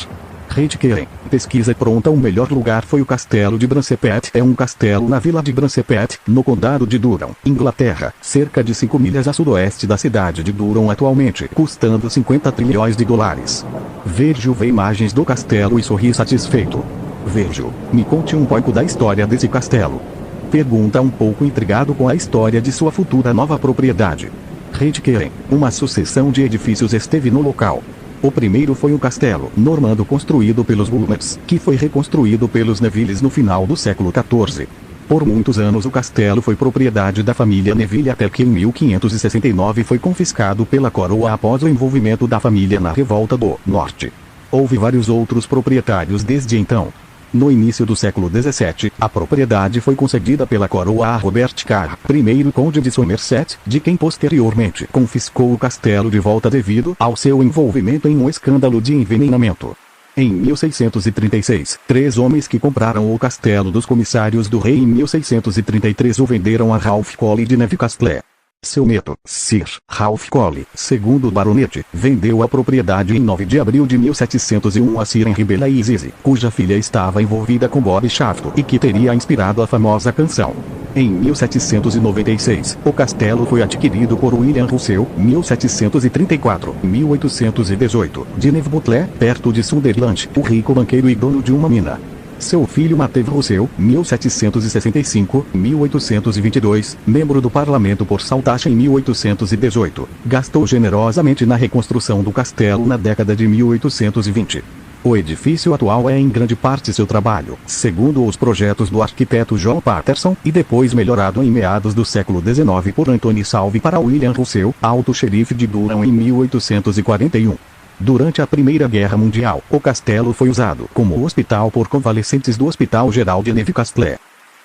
Redken: pesquisa pronta. O melhor lugar foi o castelo de Brancepet. É um castelo na vila de Brancepet, no condado de Durham, Inglaterra, cerca de 5 milhas a sudoeste da cidade de Durham atualmente, custando 50 trilhões de dólares. Virgil vê imagens do castelo e sorri satisfeito. Virgil: me conte um pouco da história desse castelo. Pergunta um pouco intrigado com a história de sua futura nova propriedade. Redken: uma sucessão de edifícios esteve no local. O primeiro foi um castelo normando construído pelos Bulmers, que foi reconstruído pelos Nevilles no final do século XIV. Por muitos anos o castelo foi propriedade da família Neville até que em 1569 foi confiscado pela coroa após o envolvimento da família na Revolta do Norte. Houve vários outros proprietários desde então. No início do século XVII, a propriedade foi concedida pela coroa a Robert Carr, primeiro conde de Somerset, de quem posteriormente confiscou o castelo de volta devido ao seu envolvimento em um escândalo de envenenamento. Em 1636, 3 homens que compraram o castelo dos comissários do rei em 1633 o venderam a Ralph Colley de Newcastle. Seu neto, Sir Ralph Colley, segundo baronete, vendeu a propriedade em 9 de abril de 1701 a Sir Henry Belazyse, cuja filha estava envolvida com Bob Shafto e que teria inspirado a famosa canção. Em 1796, o castelo foi adquirido por William Russell, 1734-1818, de Neverbutler, perto de Sunderland, o rico banqueiro e dono de uma mina. Seu filho Matthew Russell, 1765-1822, membro do parlamento por Saltash em 1818, gastou generosamente na reconstrução do castelo na década de 1820. O edifício atual é em grande parte seu trabalho, segundo os projetos do arquiteto John Patterson, e depois melhorado em meados do século XIX por Anthony Salve para William Russell, alto-xerife de Durham em 1841. Durante a Primeira Guerra Mundial, o castelo foi usado como hospital por convalescentes do Hospital Geral de Newcastle.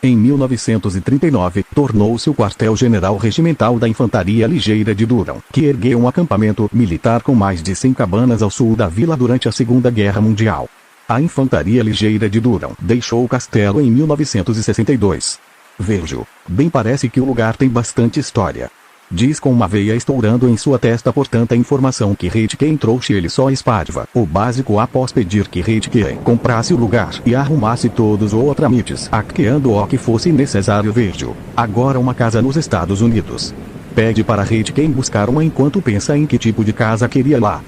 Em 1939, tornou-se o quartel-general regimental da Infantaria Ligeira de Durham, que ergueu um acampamento militar com mais de 100 cabanas ao sul da vila durante a Segunda Guerra Mundial. A Infantaria Ligeira de Durham deixou o castelo em 1962. Virgil, bem parece que o lugar tem bastante história. Diz com uma veia estourando em sua testa por tanta informação que Hitchcock trouxe ele só espárava o básico após pedir que Hitchcock comprasse o lugar e arrumasse todos os trâmites arqueando o que fosse necessário. Virgil, agora uma casa nos Estados Unidos. Pede para Hitchcock buscar uma enquanto pensa em que tipo de casa queria lá.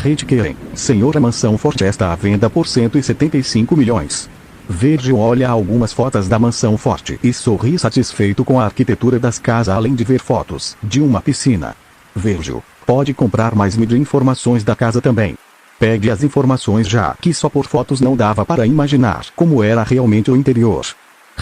Hitchcock, senhor, a mansão Fort está à venda por 175 milhões. Virgil olha algumas fotos da mansão Forte e sorri satisfeito com a arquitetura das casas além de ver fotos de uma piscina. Virgil, pode comprar mais mídia informações da casa também. Pegue as informações já que só por fotos não dava para imaginar como era realmente o interior.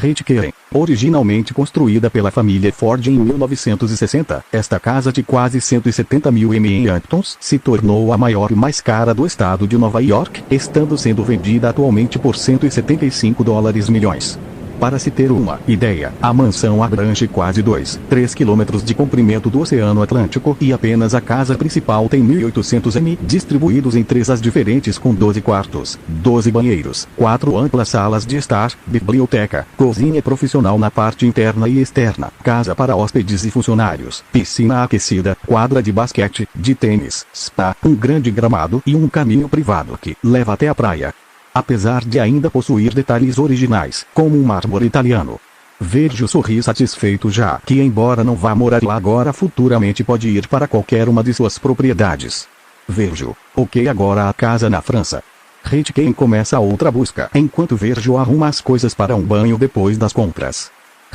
Hitchcock, originalmente construída pela família Ford em 1960, esta casa de quase 170 mil em Hamptons se tornou a maior e mais cara do estado de Nova York, estando sendo vendida atualmente por 175 milhões. Para se ter uma ideia, a mansão abrange quase 3 quilômetros de comprimento do Oceano Atlântico e apenas a casa principal tem 1.800 m distribuídos em 3 as diferentes com 12 quartos, 12 banheiros, 4 amplas salas de estar, biblioteca, cozinha profissional na parte interna e externa, casa para hóspedes e funcionários, piscina aquecida, quadra de basquete, de tênis, spa, um grande gramado e um caminho privado que leva até a praia. Apesar de ainda possuir detalhes originais, como um mármore italiano. Virgil sorri satisfeito já que, embora não vá morar lá agora, futuramente pode ir para qualquer uma de suas propriedades. Virgil, ok, agora a casa na França. Hitchcock começa a outra busca enquanto Virgil arruma as coisas para um banho depois das compras.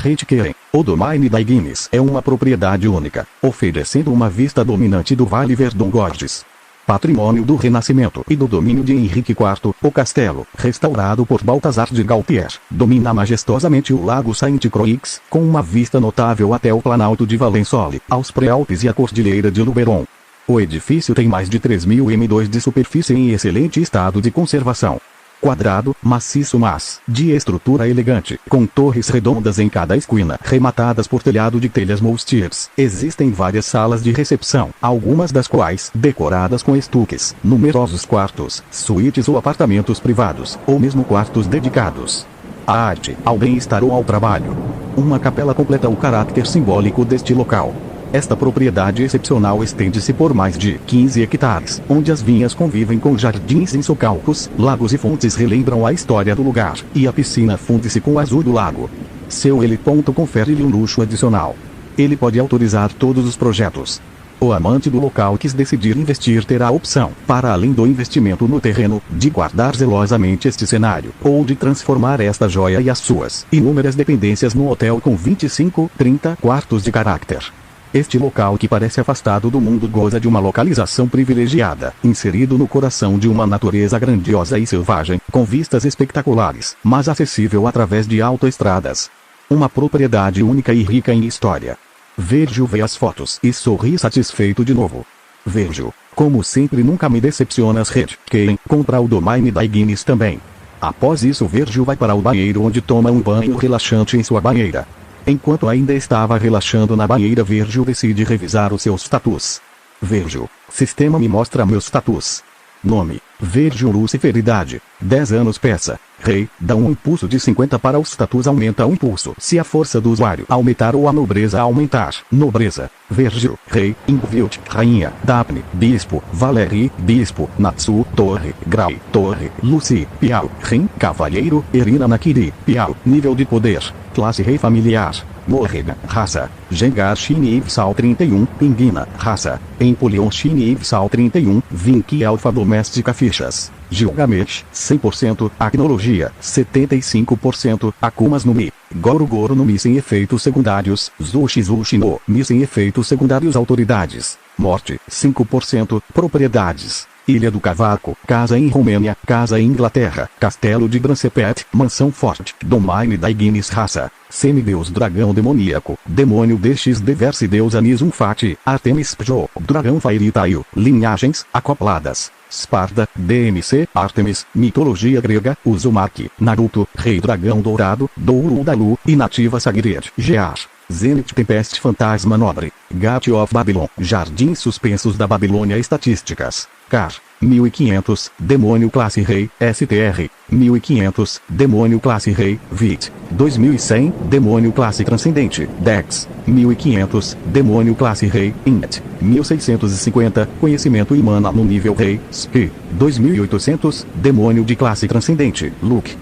Hitchcock, o Domaine da Guinness é uma propriedade única, oferecendo uma vista dominante do Vale Verdun Gorges. Patrimônio do Renascimento e do domínio de Henrique IV, o castelo, restaurado por Balthazar de Gautier, domina majestosamente o Lago Saint-Croix, com uma vista notável até o Planalto de Valensole, aos Prealpes e a Cordilheira de Luberon. O edifício tem mais de 3.000 m2 de superfície em excelente estado de conservação. Quadrado, maciço mas de estrutura elegante, com torres redondas em cada esquina, rematadas por telhado de telhas Moulstiers. Existem várias salas de recepção, algumas das quais decoradas com estuques, numerosos quartos, suítes ou apartamentos privados, ou mesmo quartos dedicados à arte, ao bem-estar ou ao trabalho. Uma capela completa o caráter simbólico deste local. Esta propriedade excepcional estende-se por mais de 15 hectares, onde as vinhas convivem com jardins insocalcos, lagos e fontes relembram a história do lugar, e a piscina funde-se com o azul do lago. Seu L. confere-lhe um luxo adicional. Ele pode autorizar todos os projetos. O amante do local que decidir investir terá a opção, para além do investimento no terreno, de guardar zelosamente este cenário, ou de transformar esta joia e as suas inúmeras dependências num hotel com 25, 30 quartos de caráter. Este local que parece afastado do mundo goza de uma localização privilegiada, inserido no coração de uma natureza grandiosa e selvagem, com vistas espetaculares, mas acessível através de autoestradas. Uma propriedade única e rica em história. Virgil vê as fotos e sorri satisfeito de novo. Virgil, como sempre nunca me decepcionas, Red Kane, contra o domaine da Ignis também. Após isso Virgil vai para o banheiro onde toma um banho relaxante em sua banheira. Enquanto ainda estava relaxando na banheira Virgil decide revisar os seus status. Virgil, sistema me mostra meus status. Nome, Virgil Lucifer. Idade, 10 anos. Peça, rei, dá um impulso de 50 para o status. Aumenta o impulso se a força do usuário aumentar ou a nobreza aumentar. Nobreza, Virgil, rei, Ingvild, rainha, Daphne, bispo, Valerie, bispo, Natsu, torre, grau, torre, Lucy, Piau, Rin, cavalheiro, Erina Nakiri, Piau, nível de poder, classe rei familiar, Morrega, raça, Gengar Shini Ivsal 31, Pinguina, raça, Empoleon Shini Ivsal 31, Vinki Alfa doméstica. Fichas, Gilgamesh, 100%, Acnologia, 75%, Akumas no Mi, Goro Goro no Mi sem efeitos secundários, Zushi Zushi no Mi sem efeitos secundários. Autoridades, Morte, 5%, Propriedades, Ilha do Cavaco, Casa em Romênia, Casa em Inglaterra, Castelo de Brancepet, Mansão Forte, Domaine da Ignis. Raça, Semideus Dragão Demoníaco, Demônio DXD Verse Deus Anis Umfati, Artemis Pjo, Dragão Fairitaio, Linhagens, Acopladas, Sparda, DMC, Artemis, Mitologia Grega, Uzumaki, Naruto, Rei Dragão Dourado, Douro Dalu, Inativa Sagred, Gear, Zenith Tempest Fantasma Nobre, Gate of Babylon, Jardins Suspensos da Babilônia. Estatísticas, Car, 1500, Demônio Classe Rei, STR, 1500, Demônio Classe Rei, VIT, 2100, Demônio Classe Transcendente, Dex, 1500, Demônio Classe Rei, INT, 1650, Conhecimento e Mana no nível Rei, SP, 2800, Demônio de Classe Transcendente, Luke,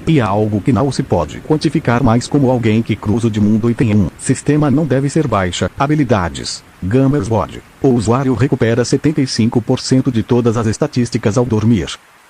e algo que não se pode quantificar mais como alguém que cruza de mundo e tem um sistema não deve ser baixa. Habilidades, Gamers Word, o usuário recupera 75% de todas as estatísticas ao dormir.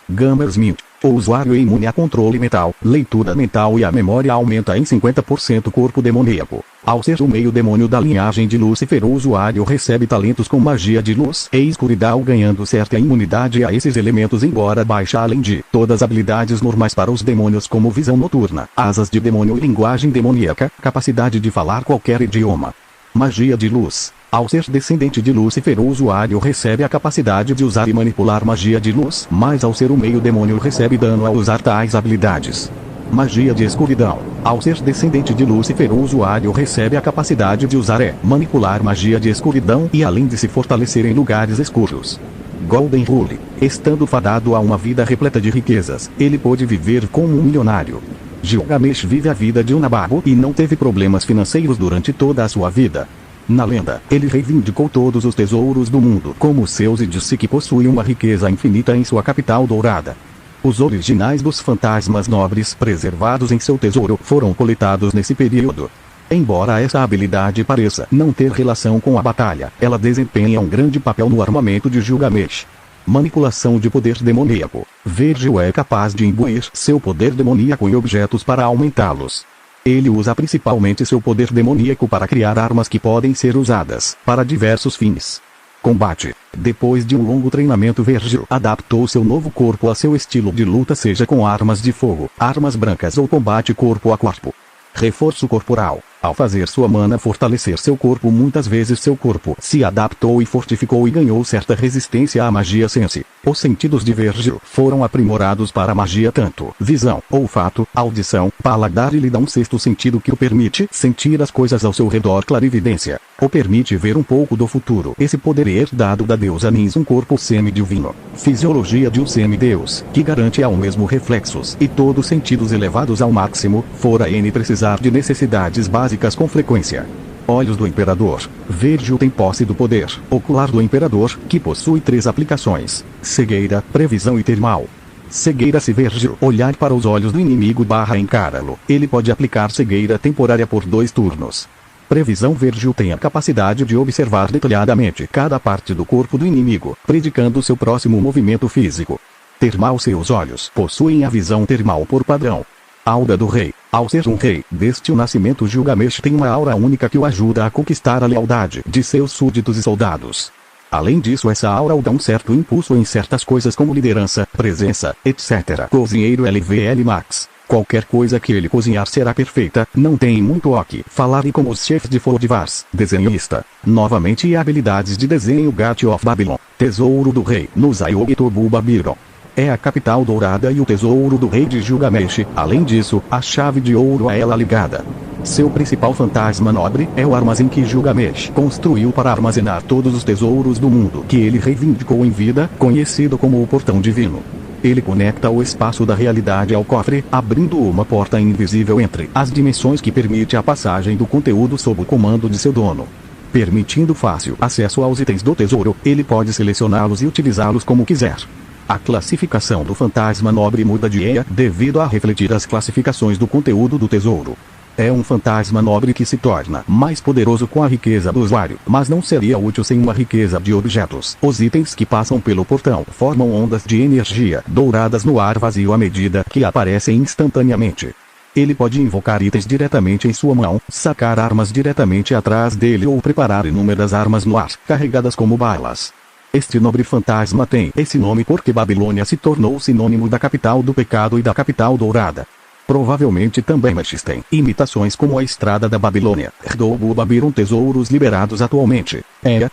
Gamers Mint, o usuário é imune a controle mental, leitura mental e a memória aumenta em 50%. Corpo demoníaco, ao ser o meio demônio da linhagem de Lúcifer o usuário recebe talentos com magia de luz e escuridão ganhando certa imunidade a esses elementos embora baixa além de todas as habilidades normais para os demônios como visão noturna, asas de demônio e linguagem demoníaca, capacidade de falar qualquer idioma. Magia de luz. Ao ser descendente de Lúcifer o usuário recebe a capacidade de usar e manipular magia de luz, mas ao ser o meio demônio recebe dano ao usar tais habilidades. Magia de escuridão. Ao ser descendente de Lúcifer o usuário recebe a capacidade de usar e manipular magia de escuridão e além de se fortalecer em lugares escuros. Golden Rule. Estando fadado a uma vida repleta de riquezas, ele pôde viver como um milionário. Gilgamesh vive a vida de um nababo e não teve problemas financeiros durante toda a sua vida. Na lenda, ele reivindicou todos os tesouros do mundo como seus e disse que possui uma riqueza infinita em sua capital dourada. Os originais dos fantasmas nobres preservados em seu tesouro foram coletados nesse período. Embora essa habilidade pareça não ter relação com a batalha, ela desempenha um grande papel no armamento de Gilgamesh. Manipulação de poder demoníaco. Virgil é capaz de imbuir seu poder demoníaco em objetos para aumentá-los. Ele usa principalmente seu poder demoníaco para criar armas que podem ser usadas para diversos fins. Combate. Depois de um longo treinamento Virgil adaptou seu novo corpo a seu estilo de luta seja com armas de fogo, armas brancas ou combate corpo a corpo. Reforço corporal. Ao fazer sua mana fortalecer seu corpo muitas vezes seu corpo se adaptou e fortificou e ganhou certa resistência à magia sense. Os sentidos de Virgil foram aprimorados para a magia tanto visão, olfato, audição, paladar e lhe dá um sexto sentido que o permite sentir as coisas ao seu redor. Clarividência. O permite ver um pouco do futuro. Esse poder é herdado da deusa Nis, um corpo semidivino. Fisiologia de um semideus, que garante ao mesmo reflexos e todos sentidos elevados ao máximo, fora N precisar de necessidades básicas com frequência. Olhos do Imperador. Virgil tem posse do poder ocular do Imperador, que possui 3 aplicações: cegueira, previsão e termal. Cegueira. Se Virgil olhar para os olhos do inimigo / encará-lo, ele pode aplicar cegueira temporária por 2 turnos. Previsão. Virgil tem a capacidade de observar detalhadamente cada parte do corpo do inimigo, predicando seu próximo movimento físico. Termal. Seus olhos possuem a visão termal por padrão. Aura do Rei. Ao ser um rei, desde o nascimento Gilgamesh tem uma aura única que o ajuda a conquistar a lealdade de seus súditos e soldados. Além disso, essa aura o dá um certo impulso em certas coisas como liderança, presença, etc. Cozinheiro LVL Max. Qualquer coisa que ele cozinhar será perfeita, não tem muito o que falar. E como os chefes de Fodivars, desenhista. Novamente, e habilidades de desenho. Gate of Babylon. Tesouro do Rei. No Zayog-Tobu Babylon. É a capital dourada e o tesouro do rei de Gilgamesh. Além disso, a chave de ouro a ela ligada. Seu principal fantasma nobre é o armazém que Gilgamesh construiu para armazenar todos os tesouros do mundo que ele reivindicou em vida, conhecido como o Portão Divino. Ele conecta o espaço da realidade ao cofre, abrindo uma porta invisível entre as dimensões que permite a passagem do conteúdo sob o comando de seu dono. Permitindo fácil acesso aos itens do tesouro, ele pode selecioná-los e utilizá-los como quiser. A classificação do fantasma nobre muda de EA devido a refletir as classificações do conteúdo do tesouro. É um fantasma nobre que se torna mais poderoso com a riqueza do usuário, mas não seria útil sem uma riqueza de objetos. Os itens que passam pelo portão formam ondas de energia douradas no ar vazio à medida que aparecem instantaneamente. Ele pode invocar itens diretamente em sua mão, sacar armas diretamente atrás dele ou preparar inúmeras armas no ar, carregadas como balas. Este nobre fantasma tem esse nome porque Babilônia se tornou sinônimo da capital do pecado e da capital dourada. Provavelmente também existem imitações como a Estrada da Babilônia, Erdobu Babylon. Tesouros liberados atualmente.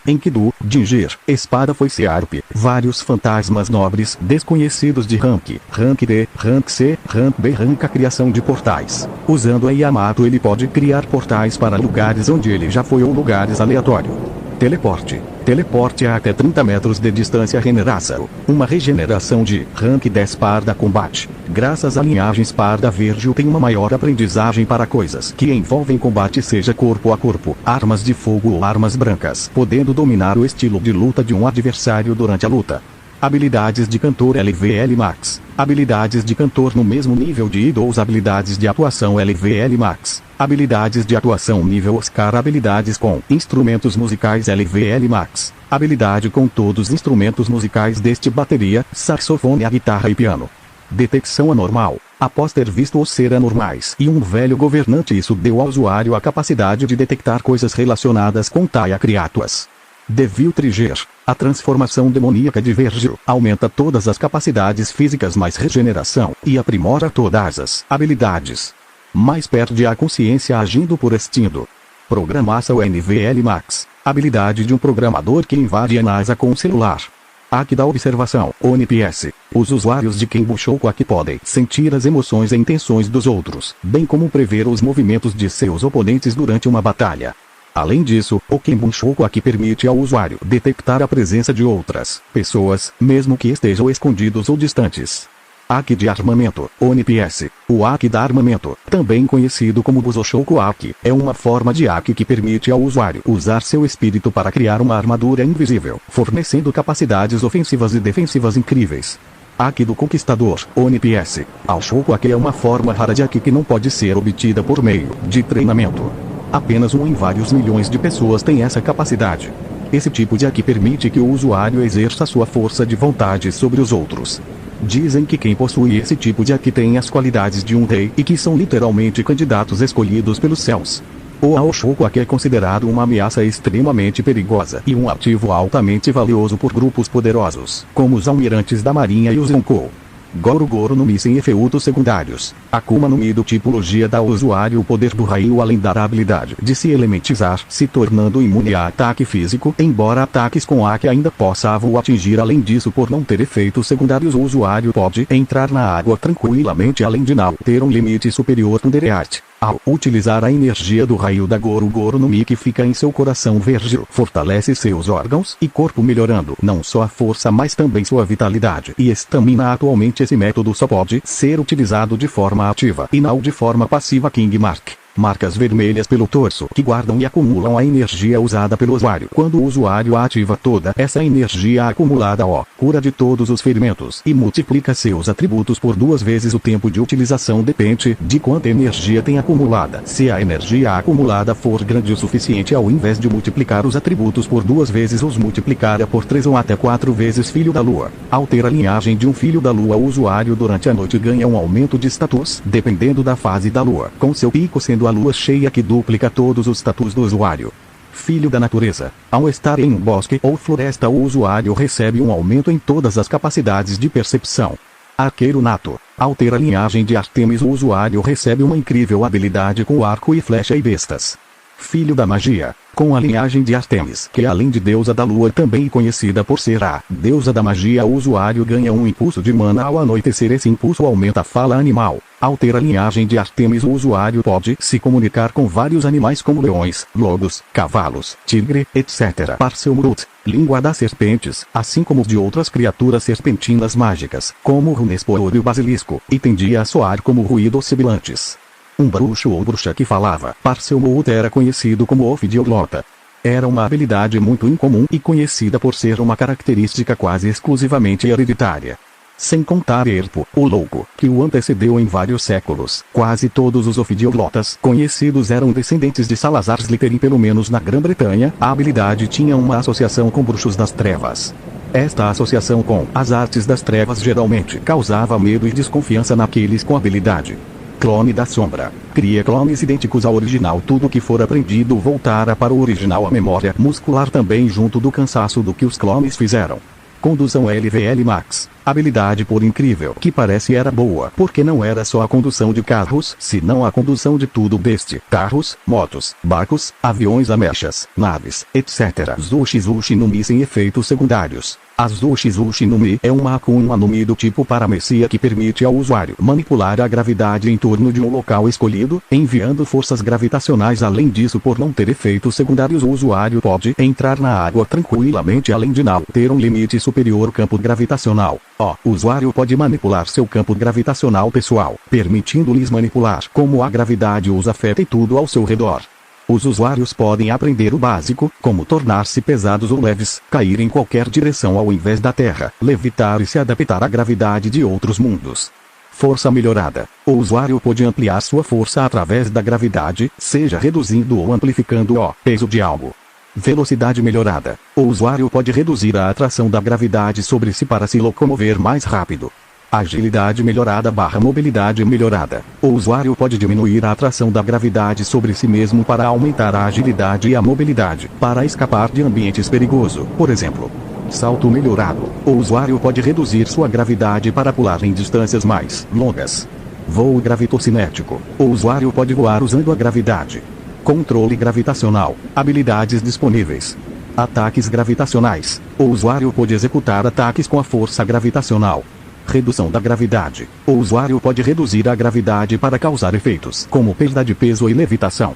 Enkidu, Dingir, Espada Foice Arp, vários fantasmas nobres desconhecidos de Rank D, Rank C, Rank B. Rank. A criação de portais. Usando a Yamato ele pode criar portais para lugares onde ele já foi ou lugares aleatórios. Teleporte. Teleporte a até 30 metros de distância. Regeneração. Uma regeneração de Rank 10 Parda Combate. Graças a linhagens Parda Verde tem uma maior aprendizagem para coisas que envolvem combate, seja corpo a corpo, armas de fogo ou armas brancas, podendo dominar o estilo de luta de um adversário durante a luta. Habilidades de cantor LVL Max. Habilidades de cantor no mesmo nível de Idols. Habilidades de atuação LVL Max. Habilidades de atuação nível Oscar. Habilidades com instrumentos musicais LVL Max. Habilidade com todos os instrumentos musicais deste: bateria, saxofone, a guitarra e piano. Detecção anormal. Após ter visto os ser anormais e um velho governante, isso deu ao usuário a capacidade de detectar coisas relacionadas com Taya Criatuas. Devil Trigger. A transformação demoníaca de Virgil aumenta todas as capacidades físicas mais regeneração e aprimora todas as habilidades. Mas perde a consciência agindo por instinto. Programação NVL Max. Habilidade de um programador que invade a NASA com um celular. Aqui da observação, ONPS. Os usuários de Kenbu Shoukwaki podem sentir as emoções e intenções dos outros, bem como prever os movimentos de seus oponentes durante uma batalha. Além disso, o Kenbu Shoukwaki permite ao usuário detectar a presença de outras pessoas, mesmo que estejam escondidos ou distantes. Haki de armamento, ONPS. O Haki da armamento, também conhecido como Buzoshoku Haki, é uma forma de Haki que permite ao usuário usar seu espírito para criar uma armadura invisível, fornecendo capacidades ofensivas e defensivas incríveis. Haki do Conquistador, ONPS. Ao Shoukwaki é uma forma rara de Haki que não pode ser obtida por meio de treinamento. Apenas um em vários milhões de pessoas tem essa capacidade. Esse tipo de Haki permite que o usuário exerça sua força de vontade sobre os outros. Dizem que quem possui esse tipo de Haki tem as qualidades de um rei e que são literalmente candidatos escolhidos pelos céus. O Aoshoku é considerado uma ameaça extremamente perigosa e um ativo altamente valioso por grupos poderosos, como os almirantes da marinha e os Yonkou. Goro no Mi sem efeitos secundários. Akuma no Mi do tipologia dá ao usuário o poder do raio além da habilidade de se elementizar, se tornando imune a ataque físico, embora ataques com Haki ainda possa o atingir. Além disso, por não ter efeitos secundários, o usuário pode entrar na água tranquilamente, além de não ter um limite superior no Dereat. Ao utilizar a energia do raio da Goro no Mi que fica em seu coração verde, fortalece seus órgãos e corpo, melhorando não só a força mas também sua vitalidade e estamina. Atualmente esse método só pode ser utilizado de forma ativa e não de forma passiva. King Mark. Marcas vermelhas pelo torso que guardam e acumulam a energia usada pelo usuário. Quando o usuário ativa toda essa energia acumulada, cura de todos os ferimentos e multiplica seus atributos por 2 vezes o tempo de utilização. Depende de quanta energia tem acumulada. Se a energia acumulada for grande o suficiente, ao invés de multiplicar os atributos por 2 vezes, os multiplicará por 3 ou até 4 vezes. Filho da Lua. Ao ter a linhagem de um filho da Lua, o usuário durante a noite ganha um aumento de status, dependendo da fase da Lua, com seu pico sendo a lua cheia, que duplica todos os status do usuário. Filho da natureza. Ao estar em um bosque ou floresta, o usuário recebe um aumento em todas as capacidades de percepção. Arqueiro nato. Ao ter a linhagem de Ártemis, o usuário recebe uma incrível habilidade com arco e flecha e bestas. Filho da magia. Com a linhagem de Ártemis, que além de deusa da lua também conhecida por ser a deusa da magia, o usuário ganha um impulso de mana ao anoitecer. Esse impulso aumenta a fala animal. Ao ter a linhagem de Ártemis, o usuário pode se comunicar com vários animais como leões, lobos, cavalos, tigre, etc. Parselmurut. Língua das serpentes, assim como de outras criaturas serpentinas mágicas, como o Runespor e o basilisco, e tendia a soar como ruídos sibilantes. Um bruxo ou bruxa que falava. Parselmurut era conhecido como ofidioglota. Era uma habilidade muito incomum e conhecida por ser uma característica quase exclusivamente hereditária. Sem contar Erpo, o louco, que o antecedeu em vários séculos. Quase todos os ofidioglotas conhecidos eram descendentes de Salazar Slytherin. Pelo menos na Grã-Bretanha, a habilidade tinha uma associação com bruxos das trevas. Esta associação com as artes das trevas geralmente causava medo e desconfiança naqueles com habilidade. Clone da sombra. Cria clones idênticos ao original. Tudo que for aprendido voltará para o original. A memória muscular também, junto do cansaço do que os clones fizeram. Condução LVL Max. Habilidade, por incrível que parece, era boa, porque não era só a condução de carros, senão a condução de tudo beste: carros, motos, barcos, aviões, amechas, naves, etc. Zushi no Mi sem efeitos secundários. A Zushi no Mi é uma Akuma no Mi do tipo Paramecia que permite ao usuário manipular a gravidade em torno de um local escolhido, enviando forças gravitacionais. Além disso, por não ter efeitos secundários, o usuário pode entrar na água tranquilamente, além de não ter um limite superior campo gravitacional. O usuário pode manipular seu campo gravitacional pessoal, permitindo-lhes manipular como a gravidade os afeta e tudo ao seu redor. Os usuários podem aprender o básico, como tornar-se pesados ou leves, cair em qualquer direção ao invés da Terra, levitar e se adaptar à gravidade de outros mundos. Força melhorada. O usuário pode ampliar sua força através da gravidade, seja reduzindo ou amplificando o peso de algo. Velocidade melhorada. O usuário pode reduzir a atração da gravidade sobre si para se locomover mais rápido. Agilidade melhorada / mobilidade melhorada. O usuário pode diminuir a atração da gravidade sobre si mesmo para aumentar a agilidade e a mobilidade, para escapar de ambientes perigosos, por exemplo. Salto melhorado. O usuário pode reduzir sua gravidade para pular em distâncias mais longas. Voo gravitocinético. O usuário pode voar usando a gravidade. Controle gravitacional. Habilidades disponíveis. Ataques gravitacionais. O usuário pode executar ataques com a força gravitacional. Redução da gravidade. O usuário pode reduzir a gravidade para causar efeitos como perda de peso e levitação.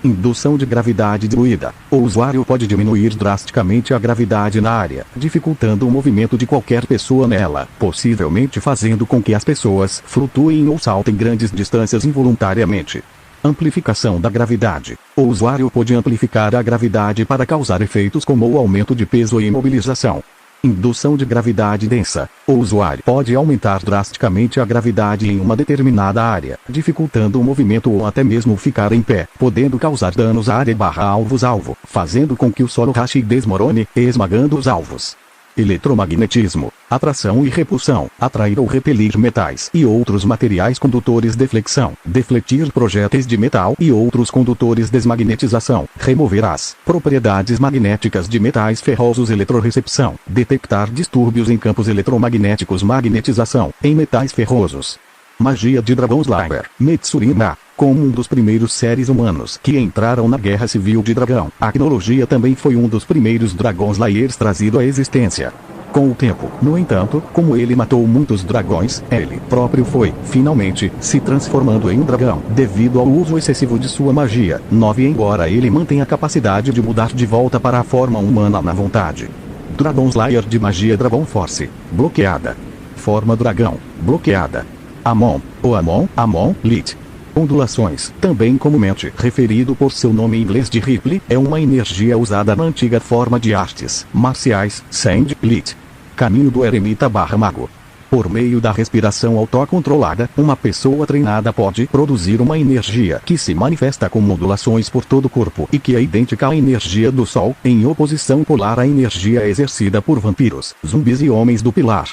Indução de gravidade diluída. O usuário pode diminuir drasticamente a gravidade na área, dificultando o movimento de qualquer pessoa nela, possivelmente fazendo com que as pessoas flutuem ou saltem grandes distâncias involuntariamente. Amplificação da gravidade. O usuário pode amplificar a gravidade para causar efeitos como o aumento de peso e imobilização. Indução de gravidade densa. O usuário pode aumentar drasticamente a gravidade em uma determinada área, dificultando o movimento ou até mesmo ficar em pé, podendo causar danos à área / alvos-alvo, fazendo com que o solo rache e desmorone, esmagando os alvos. Eletromagnetismo. Atração e repulsão. Atrair ou repelir metais e outros materiais condutores. Deflexão. Defletir projéteis de metal e outros condutores. Desmagnetização. Remover as propriedades magnéticas de metais ferrosos. Eletrorecepção. Detectar distúrbios em campos eletromagnéticos. Magnetização em metais ferrosos. Magia de Dragon Slayer. Metsurina. Como um dos primeiros seres humanos que entraram na Guerra Civil de Dragão, a tecnologia também foi um dos primeiros Dragon Slayers trazido à existência. Com o tempo, no entanto, como ele matou muitos dragões, ele próprio foi, finalmente, se transformando em um dragão, devido ao uso excessivo de sua magia. 9. Embora ele mantenha a capacidade de mudar de volta para a forma humana na vontade. Dragon Slayer de magia Dragon Force. Bloqueada. Forma dragão. Bloqueada. Amon. O Amon, Lit. Ondulações, também comumente referido por seu nome em inglês de Ripple, é uma energia usada na antiga forma de artes marciais, Sand Lit. Caminho do eremita/mago. Por meio da respiração autocontrolada, uma pessoa treinada pode produzir uma energia que se manifesta como ondulações por todo o corpo e que é idêntica à energia do Sol, em oposição polar à energia exercida por vampiros, zumbis e homens do pilar.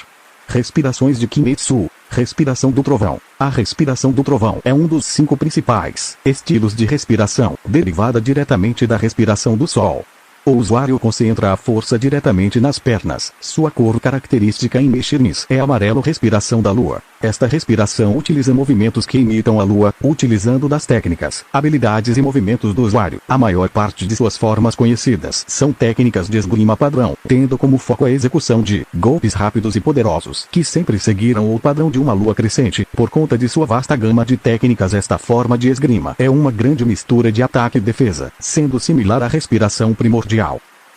Respirações de Kimetsu. Respiração do trovão. A respiração do trovão é um dos 5 principais estilos de respiração, derivada diretamente da respiração do Sol. O usuário concentra a força diretamente nas pernas. Sua cor característica em Mexernis é amarelo. Respiração da lua. Esta respiração utiliza movimentos que imitam a lua, utilizando das técnicas, habilidades e movimentos do usuário. A maior parte de suas formas conhecidas são técnicas de esgrima padrão, tendo como foco a execução de golpes rápidos e poderosos, que sempre seguiram o padrão de uma lua crescente. Por conta de sua vasta gama de técnicas, esta forma de esgrima é uma grande mistura de ataque e defesa, sendo similar à respiração primordial.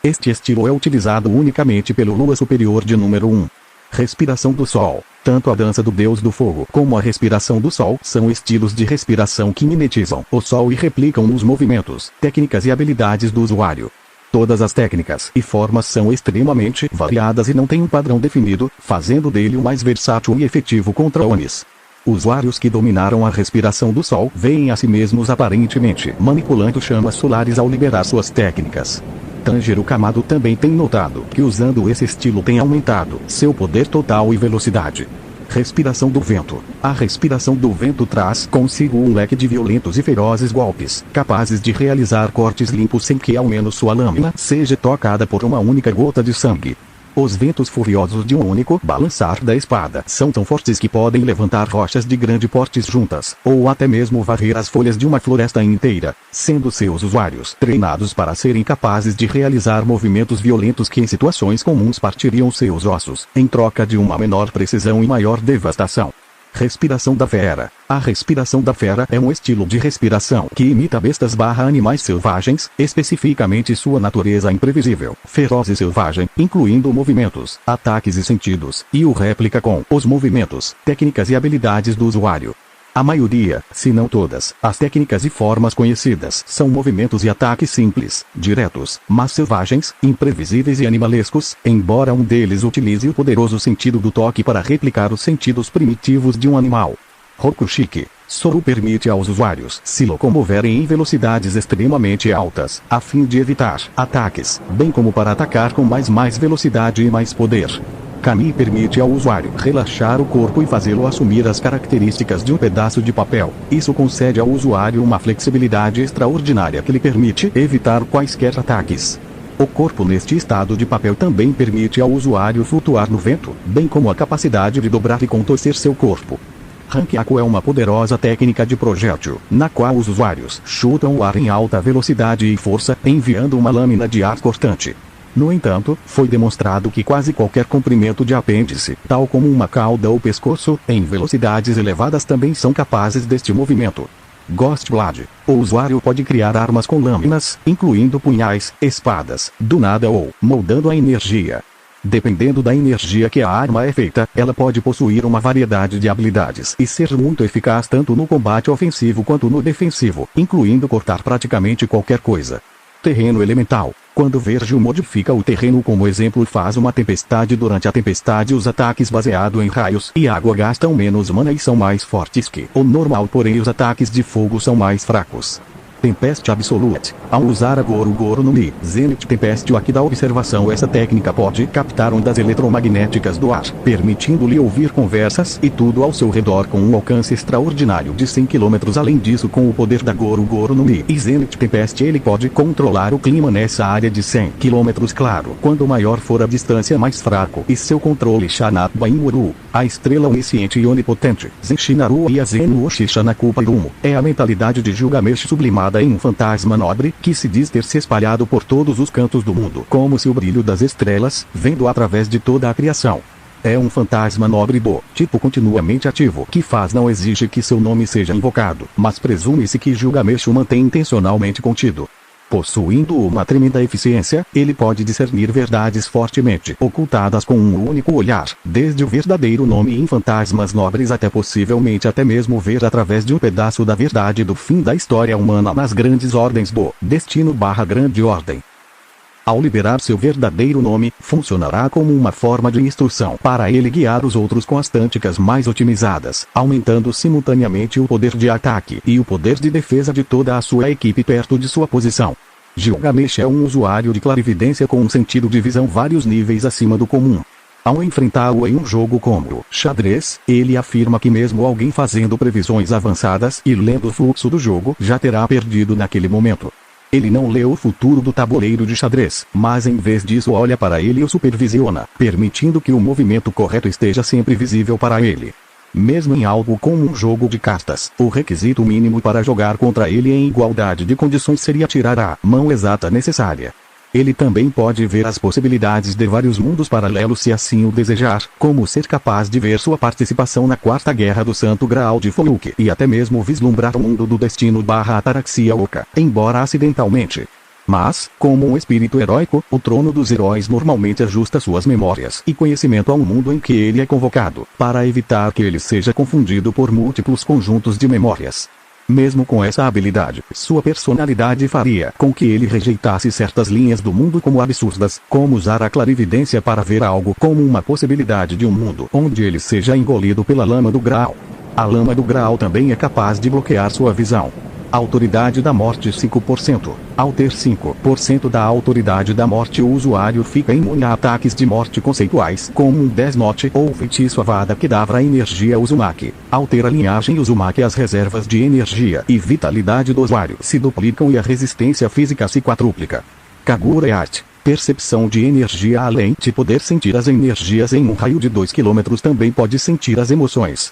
Este estilo é utilizado unicamente pelo Lua Superior de número 1. Respiração do Sol. Tanto a dança do Deus do Fogo como a respiração do Sol são estilos de respiração que mimetizam o Sol e replicam os movimentos, técnicas e habilidades do usuário. Todas as técnicas e formas são extremamente variadas e não têm um padrão definido, fazendo dele o mais versátil e efetivo contra Onis. Usuários que dominaram a respiração do Sol veem a si mesmos aparentemente manipulando chamas solares ao liberar suas técnicas. Tanjiro Kamado também tem notado que usando esse estilo tem aumentado seu poder total e velocidade. Respiração do vento. A respiração do vento traz consigo um leque de violentos e ferozes golpes, capazes de realizar cortes limpos sem que ao menos sua lâmina seja tocada por uma única gota de sangue. Os ventos furiosos de um único balançar da espada são tão fortes que podem levantar rochas de grande porte juntas, ou até mesmo varrer as folhas de uma floresta inteira, sendo seus usuários treinados para serem capazes de realizar movimentos violentos que em situações comuns partiriam seus ossos, em troca de uma menor precisão e maior devastação. Respiração da fera. A respiração da fera é um estilo de respiração que imita bestas/animais selvagens, especificamente sua natureza imprevisível, feroz e selvagem, incluindo movimentos, ataques e sentidos, e o réplica com os movimentos, técnicas e habilidades do usuário. A maioria, se não todas, as técnicas e formas conhecidas são movimentos e ataques simples, diretos, mas selvagens, imprevisíveis e animalescos, embora um deles utilize o poderoso sentido do toque para replicar os sentidos primitivos de um animal. Rokushiki. Soru permite aos usuários se locomoverem em velocidades extremamente altas, a fim de evitar ataques, bem como para atacar com mais velocidade e mais poder. Kami permite ao usuário relaxar o corpo e fazê-lo assumir as características de um pedaço de papel. Isso concede ao usuário uma flexibilidade extraordinária que lhe permite evitar quaisquer ataques. O corpo neste estado de papel também permite ao usuário flutuar no vento, bem como a capacidade de dobrar e contorcer seu corpo. Rankiaku é uma poderosa técnica de projétil, na qual os usuários chutam o ar em alta velocidade e força, enviando uma lâmina de ar cortante. No entanto, foi demonstrado que quase qualquer comprimento de apêndice, tal como uma cauda ou pescoço, em velocidades elevadas também são capazes deste movimento. Ghostblade. O usuário pode criar armas com lâminas, incluindo punhais, espadas, do nada ou moldando a energia. Dependendo da energia que a arma é feita, ela pode possuir uma variedade de habilidades e ser muito eficaz tanto no combate ofensivo quanto no defensivo, incluindo cortar praticamente qualquer coisa. Terreno elemental. Quando Vergil modifica o terreno como exemplo, faz uma tempestade. Durante a tempestade, os ataques baseados em raios e água gastam menos mana e são mais fortes que o normal, porém os ataques de fogo são mais fracos. Tempest Absolute. Ao usar a Goru no Mi, Zenith Tempest aqui da observação, essa técnica pode captar ondas eletromagnéticas do ar, permitindo-lhe ouvir conversas e tudo ao seu redor com um alcance extraordinário de 100 km. Além disso, com o poder da Goru no Mi e Zenith Tempest, ele pode controlar o clima nessa área de 100 km. Claro, quanto maior for a distância, mais fraco e seu controle. Shanatba Imuru, a estrela onisciente e onipotente, Zenshinaru e a Zenu Oshishanakupa Irumo, é a mentalidade de Gilgamesh sublimada em um fantasma nobre que se diz ter se espalhado por todos os cantos do mundo, como se o brilho das estrelas, vendo através de toda a criação. É um fantasma nobre do tipo continuamente ativo, que não exige que seu nome seja invocado, mas presume-se que Gilgamesh o mantém intencionalmente contido. Possuindo uma tremenda eficiência, ele pode discernir verdades fortemente ocultadas com um único olhar, desde o verdadeiro nome em fantasmas nobres até possivelmente até mesmo ver através de um pedaço da verdade do fim da história humana nas grandes ordens do destino/grande ordem. Ao liberar seu verdadeiro nome, funcionará como uma forma de instrução para ele guiar os outros com as táticas mais otimizadas, aumentando simultaneamente o poder de ataque e o poder de defesa de toda a sua equipe perto de sua posição. Gilgamesh é um usuário de clarividência com um sentido de visão vários níveis acima do comum. Ao enfrentá-lo em um jogo como xadrez, ele afirma que mesmo alguém fazendo previsões avançadas e lendo o fluxo do jogo já terá perdido naquele momento. Ele não lê o futuro do tabuleiro de xadrez, mas em vez disso olha para ele e o supervisiona, permitindo que o movimento correto esteja sempre visível para ele. Mesmo em algo como um jogo de cartas, o requisito mínimo para jogar contra ele em igualdade de condições seria tirar a mão exata necessária. Ele também pode ver as possibilidades de vários mundos paralelos se assim o desejar, como ser capaz de ver sua participação na Quarta Guerra do Santo Graal de Fonuke e até mesmo vislumbrar o mundo do destino/ataraxia oca, embora acidentalmente. Mas, como um espírito heróico, o trono dos heróis normalmente ajusta suas memórias e conhecimento ao mundo em que ele é convocado, para evitar que ele seja confundido por múltiplos conjuntos de memórias. Mesmo com essa habilidade, sua personalidade faria com que ele rejeitasse certas linhas do mundo como absurdas, como usar a clarividência para ver algo como uma possibilidade de um mundo onde ele seja engolido pela lama do Graal. A lama do Graal também é capaz de bloquear sua visão. Autoridade da morte 5%. Ao ter 5% da autoridade da morte, o usuário fica imune a ataques de morte conceituais, como um Death Note ou feitiço Avada Kedavra energia Uzumaki. Ao ter a linhagem Uzumaki, as reservas de energia e vitalidade do usuário se duplicam e a resistência física se quadruplica. Kagura Art. Percepção de energia. Além de poder sentir as energias em um raio de 2 km, também pode sentir as emoções.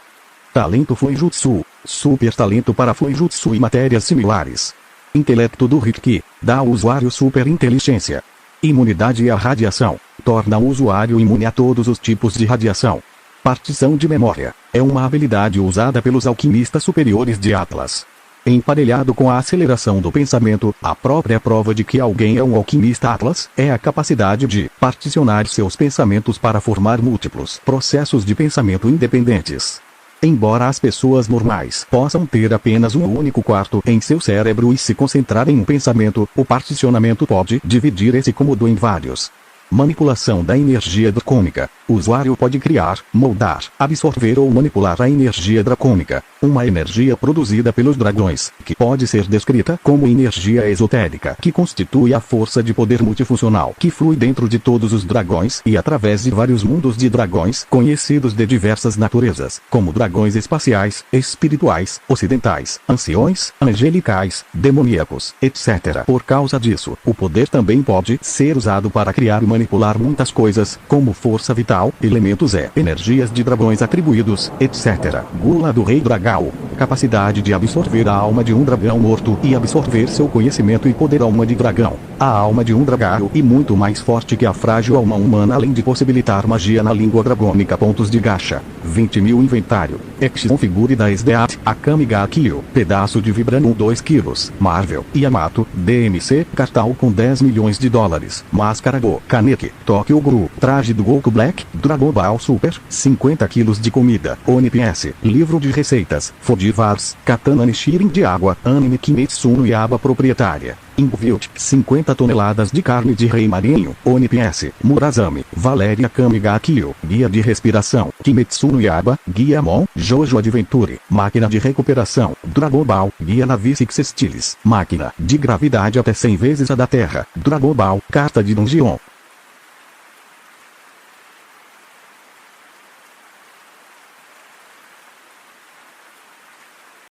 Talento Fluijutsu. Super talento para Fluijutsu e matérias similares. Intelecto do Rikki. Dá ao usuário super inteligência. Imunidade à radiação. Torna o usuário imune a todos os tipos de radiação. Partição de memória. É uma habilidade usada pelos alquimistas superiores de Atlas. Emparelhado com a aceleração do pensamento, a própria prova de que alguém é um alquimista Atlas é a capacidade de particionar seus pensamentos para formar múltiplos processos de pensamento independentes. Embora as pessoas normais possam ter apenas um único quarto em seu cérebro e se concentrar em um pensamento, o particionamento pode dividir esse cômodo em vários. Manipulação da energia dracônica. O usuário pode criar, moldar, absorver ou manipular a energia dracônica, uma energia produzida pelos dragões, que pode ser descrita como energia esotérica, que constitui a força de poder multifuncional que flui dentro de todos os dragões e através de vários mundos de dragões conhecidos de diversas naturezas, como dragões espaciais, espirituais, ocidentais, anciões, angelicais, demoníacos, etc. Por causa disso, o poder também pode ser usado para criar e manipular muitas coisas, como força vital, elementos e energias de dragões atribuídos, etc. Gula do Rei Dragão. Capacidade de absorver a alma de um dragão morto e absorver seu conhecimento e poder. Alma de dragão. A alma de um dragão e muito mais forte que a frágil alma humana, além de possibilitar magia na língua dragônica. Pontos de gacha. 20.000 inventário. Action figure da SDAT. Akame ga Kill. Pedaço de Vibranium 2 kg. Marvel. Yamato. DMC. Cartal com 10 milhões de dólares. Máscara Go. Kaneki. Tokyo Gru. Traje do Goku Black. Dragon Ball Super. 50 kg de comida. Oni PS. Livro de receitas. Fodivars. Katana Nishirin de água. Anime Kimetsu no Yaiba proprietária. Ingovilt, 50 toneladas de carne de rei marinho. Oni PS. Murazami. Valéria Kamiga Kill. Guia de respiração. Kimetsu no Yaiba. Guia Mon. Jojo Adventure. Máquina de recuperação. Dragon Ball. Guia Navisix Styles. Máquina de gravidade até 100 vezes a da Terra. Dragon Ball. Carta de Dungeon.